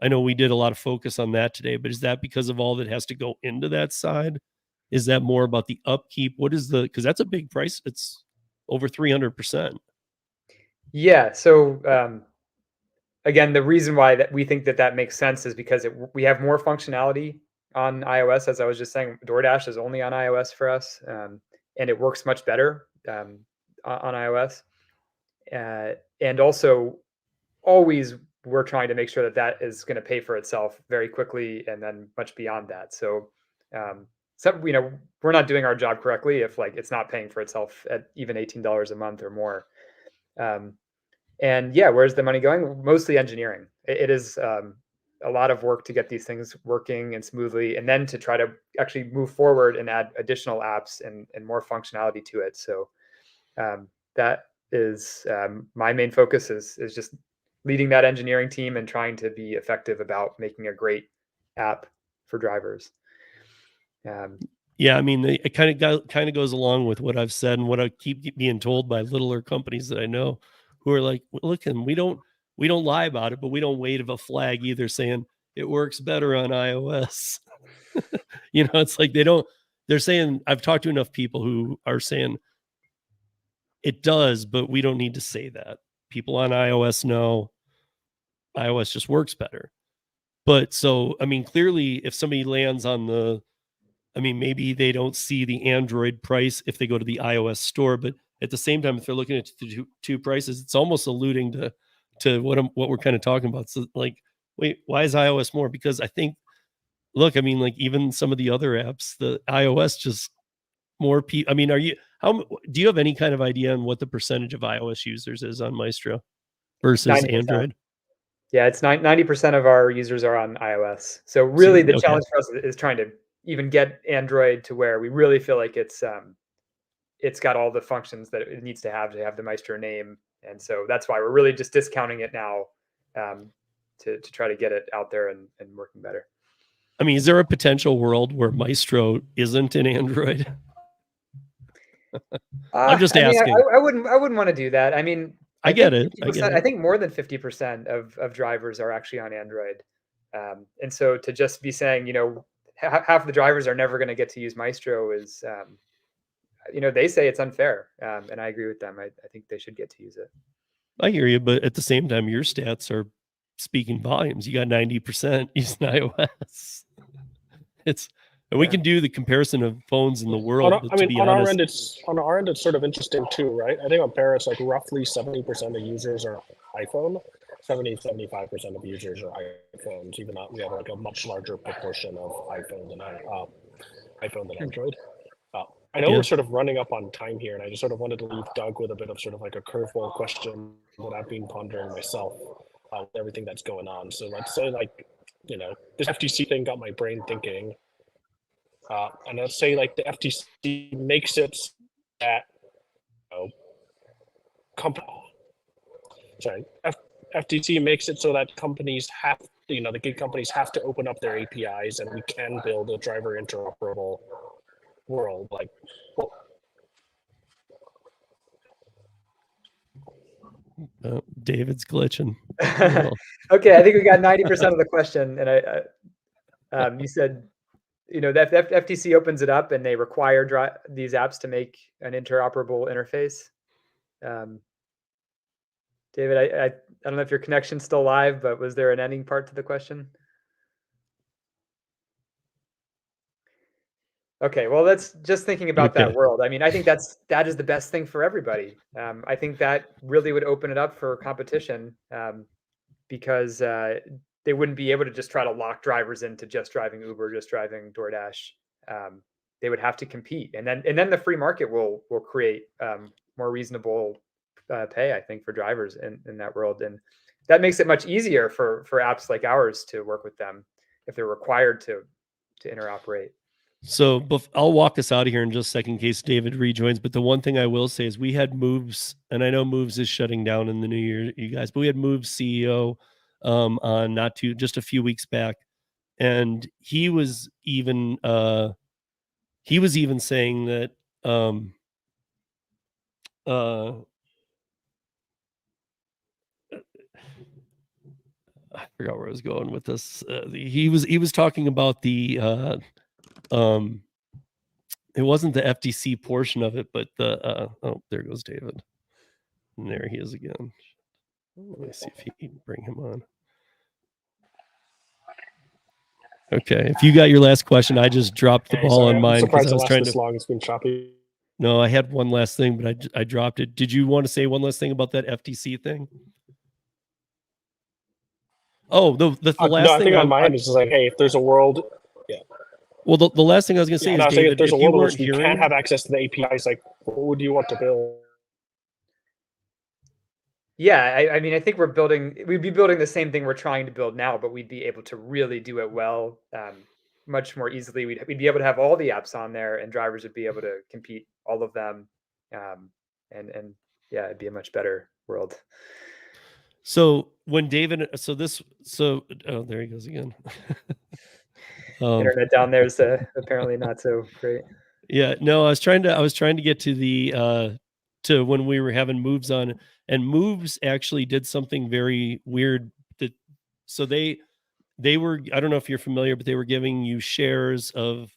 I know we did a lot of focus on that today, but is that because of all that has to go into that side? Is that more about the upkeep? What is because that's a big price. It's over 300%. Yeah. So again, the reason why that we think that makes sense is because we have more functionality on iOS. As I was just saying, DoorDash is only on iOS for us, and it works much better on iOS. And also, always we're trying to make sure that is going to pay for itself very quickly, and then much beyond that. So, we're not doing our job correctly if like it's not paying for itself at even $18 a month or more. And yeah, where's the money going? Mostly engineering. It is a lot of work to get these things working and smoothly, and then to try to actually move forward and add additional apps and more functionality to it. So that is my main focus is just leading that engineering team and trying to be effective about making a great app for drivers. Yeah, I mean, it kind of goes along with what I've said and what I keep being told by littler companies that I know who are like, look, and we don't lie about it, but we don't wave a flag either saying it works better on iOS. It's like they're saying, I've talked to enough people who are saying it does, but we don't need to say that. People on iOS know iOS just works better. But so, I mean, clearly if somebody lands on maybe they don't see the Android price if they go to the iOS store, but at the same time, if they're looking at the two prices, it's almost alluding to what we're kind of talking about. So like, wait, why is iOS more? Because I think, look, I mean, like even some of the other apps, the iOS just more people. I mean, do you have any kind of idea on what the percentage of iOS users is on Maestro versus 90%. Android? Yeah, it's 90% of our users are on iOS. So really the challenge for us is trying to even get Android to where we really feel like it's got all the functions that it needs to have the Maestro name. And so that's why we're really just discounting it now to try to get it out there and working better. I mean, is there a potential world where Maestro isn't in Android? I'm just asking. I wouldn't want to do that. I mean, I get it. I think more than 50% of drivers are actually on Android. And so to just be saying, half the drivers are never going to get to use Maestro is, they say it's unfair. And I agree with them. I think they should get to use it. I hear you, but at the same time, your stats are speaking volumes. You got 90% using iOS. And we can do the comparison of phones in the world. On our end, it's sort of interesting too, right? I think on Paris, like roughly 70% of users are iPhone, 75% of users are iPhones, even though we have like a much larger proportion of iPhone than Android. I know we're sort of running up on time here, and I just sort of wanted to leave Doug with a bit of sort of like a curveball question that I've been pondering myself with everything that's going on. So let's say this FTC thing got my brain thinking. And let's say like the FTC makes it that FTC makes it so that companies have, the gig companies have to open up their APIs, and we can build a driver interoperable world. Like, David's glitching. Okay, I think we got 90% of the question, and you said, that FTC opens it up and they require these apps to make an interoperable interface. David, I don't know if your connection's still live, but was there an ending part to the question? Okay, well, that's just thinking about that world. I mean, I think that is the best thing for everybody. I think that really would open it up for competition, because they wouldn't be able to just try to lock drivers into just driving Uber, just driving DoorDash. They would have to compete, and then the free market will create more reasonable pay, I think, for drivers in that world, and that makes it much easier for apps like ours to work with them if they're required to interoperate. So I'll walk us out of here in just a second in case David rejoins. But the one thing I will say is we had Moves, and I know Moves is shutting down in the new year, you guys, but we had Moves CEO on just a few weeks back. And he was even saying that I forgot where I was going with this. He was talking about the it wasn't the FTC portion of it, but the there goes David. And there he is again. Let me see if he can bring him on. Okay, if you got your last question, I just dropped the ball on mine because I was trying to. Long it's been choppy. No, I had one last thing, but I dropped it. Did you want to say one last thing about that FTC thing? Oh, the last I thing think on my end is just like, hey, if there's a world, yeah. Well, the last thing I was going to say is, David, if there's a world where you can't have access to the APIs, like, what would you want to build? Yeah, I mean, I think we'd be building the same thing we're trying to build now, but we'd be able to really do it well, much more easily. We'd be able to have all the apps on there, and drivers would be able to compete all of them, and yeah, it'd be a much better world. So when David, oh, there he goes again. Internet down there is apparently not so great. Yeah, no, I was trying to get to the to when we were having Moves on, and Moves actually did something very weird. So they were, I don't know if you're familiar, but they were giving you shares of,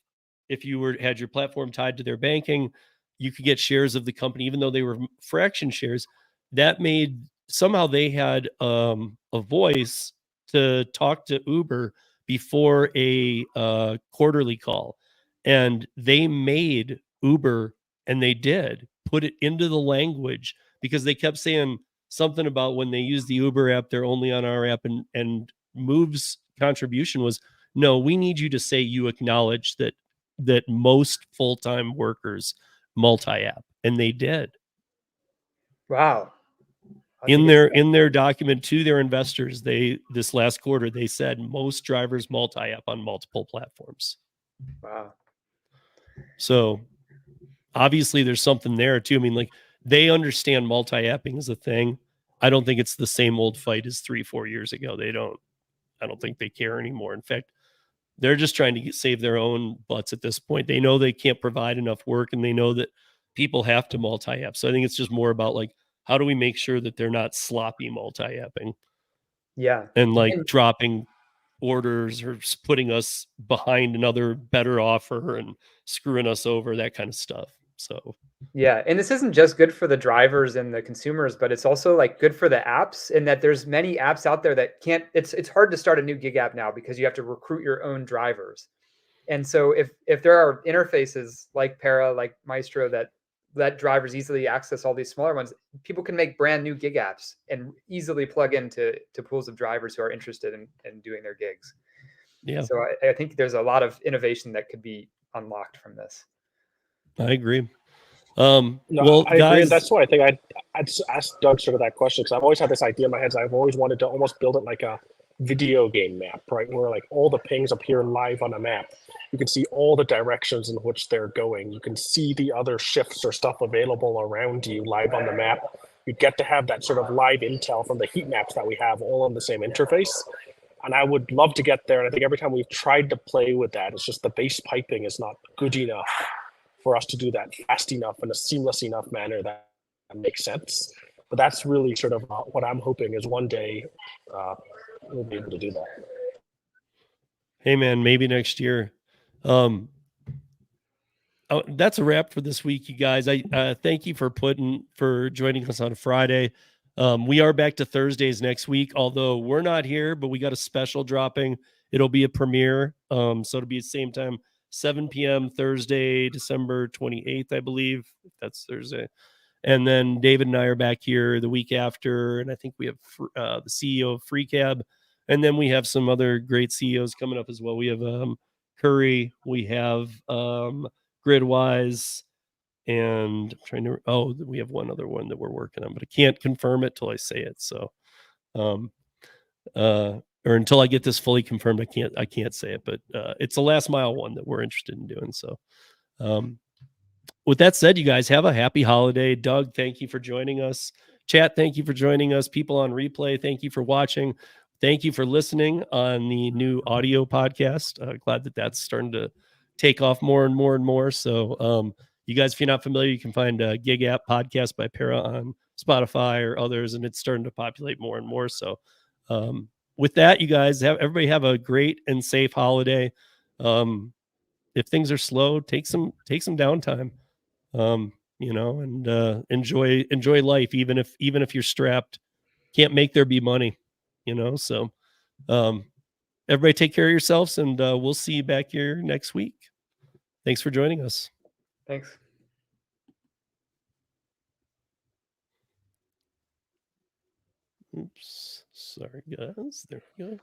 if you had your platform tied to their banking, you could get shares of the company, even though they were fraction shares. That made, somehow they had a voice to talk to Uber before a quarterly call, and they made Uber, and they did put it into the language, because they kept saying something about when they use the Uber app, they're only on our app, and Move's contribution was, no, we need you to say you acknowledge that most full-time workers multi-app, and they did. Wow. In their document to their investors, this last quarter, they said most drivers multi-app on multiple platforms. Wow. So obviously there's something there too. I mean, like, they understand multi-apping is a thing. I don't think it's the same old fight as 3-4 years ago. I don't think they care anymore. In fact, they're just trying to save their own butts at this point. They know they can't provide enough work, and they know that people have to multi-app. So I think it's just more about, like, how do we make sure that they're not sloppy multi-apping? Yeah. And dropping orders or putting us behind another better offer and screwing us over, that kind of stuff. So Yeah, and this isn't just good for the drivers and the consumers, but it's also like good for the apps in that there's many apps out there that can't it's hard to start a new gig app now because you have to recruit your own drivers. And so if there are interfaces like Para, like Maestro that let drivers easily access all these smaller ones, people can make brand new gig apps and easily plug into pools of drivers who are interested in doing their gigs. yeah, So I think there's a lot of innovation that could be unlocked from this. I agree. No, Well, I agree, guys, and that's why I think I'd ask Doug sort of that question, because I've always had this idea in my head. I've always wanted to almost build it like a video game map, right? Where like all the pings appear live on a map. You can see all the directions in which they're going. You can see the other shifts or stuff available around you live on the map. You get to have that sort of live intel from the heat maps that we have all on the same interface. And I would love to get there. And I think every time we've tried to play with that, it's just the base piping is not good enough for us to do that fast enough in a seamless enough manner that makes sense. But that's really sort of what I'm hoping is one day we'll be able to do that. hey man, maybe next year. Oh, that's a wrap for this week, you guys. I thank you for joining us on a Friday. We are back to Thursdays next week, although we're not here, but we got a special dropping. It'll be a premiere. So it'll be the same time, 7 p.m. Thursday, December 28th, I believe. That's Thursday. And then David and I are back here the week after. And I think we have the CEO of FreeCab. And then we have some other great CEOs coming up as well. We have Curry. We have Gridwise. And I'm trying to, we have one other one that we're working on, but I can't confirm it till I say it. So, or until I get this fully confirmed, I can't say it, but it's a last mile one that we're interested in doing. So, with that said, you guys have a happy holiday. Doug, thank you for joining us. Chat, thank you for joining us. People on replay, thank you for watching. Thank you for listening on the new audio podcast. Glad that that's starting to take off more and more and more. So, you guys, if you're not familiar, you can find a Gig App podcast by Para on Spotify or others, and it's starting to populate more and more. So, with that, you guys, everybody have a great and safe holiday. If things are slow, take some downtime. And enjoy life, even if you're strapped. Can't make there be money, So, everybody take care of yourselves, and we'll see you back here next week. Thanks for joining us. Thanks. Oops, sorry guys. There we go.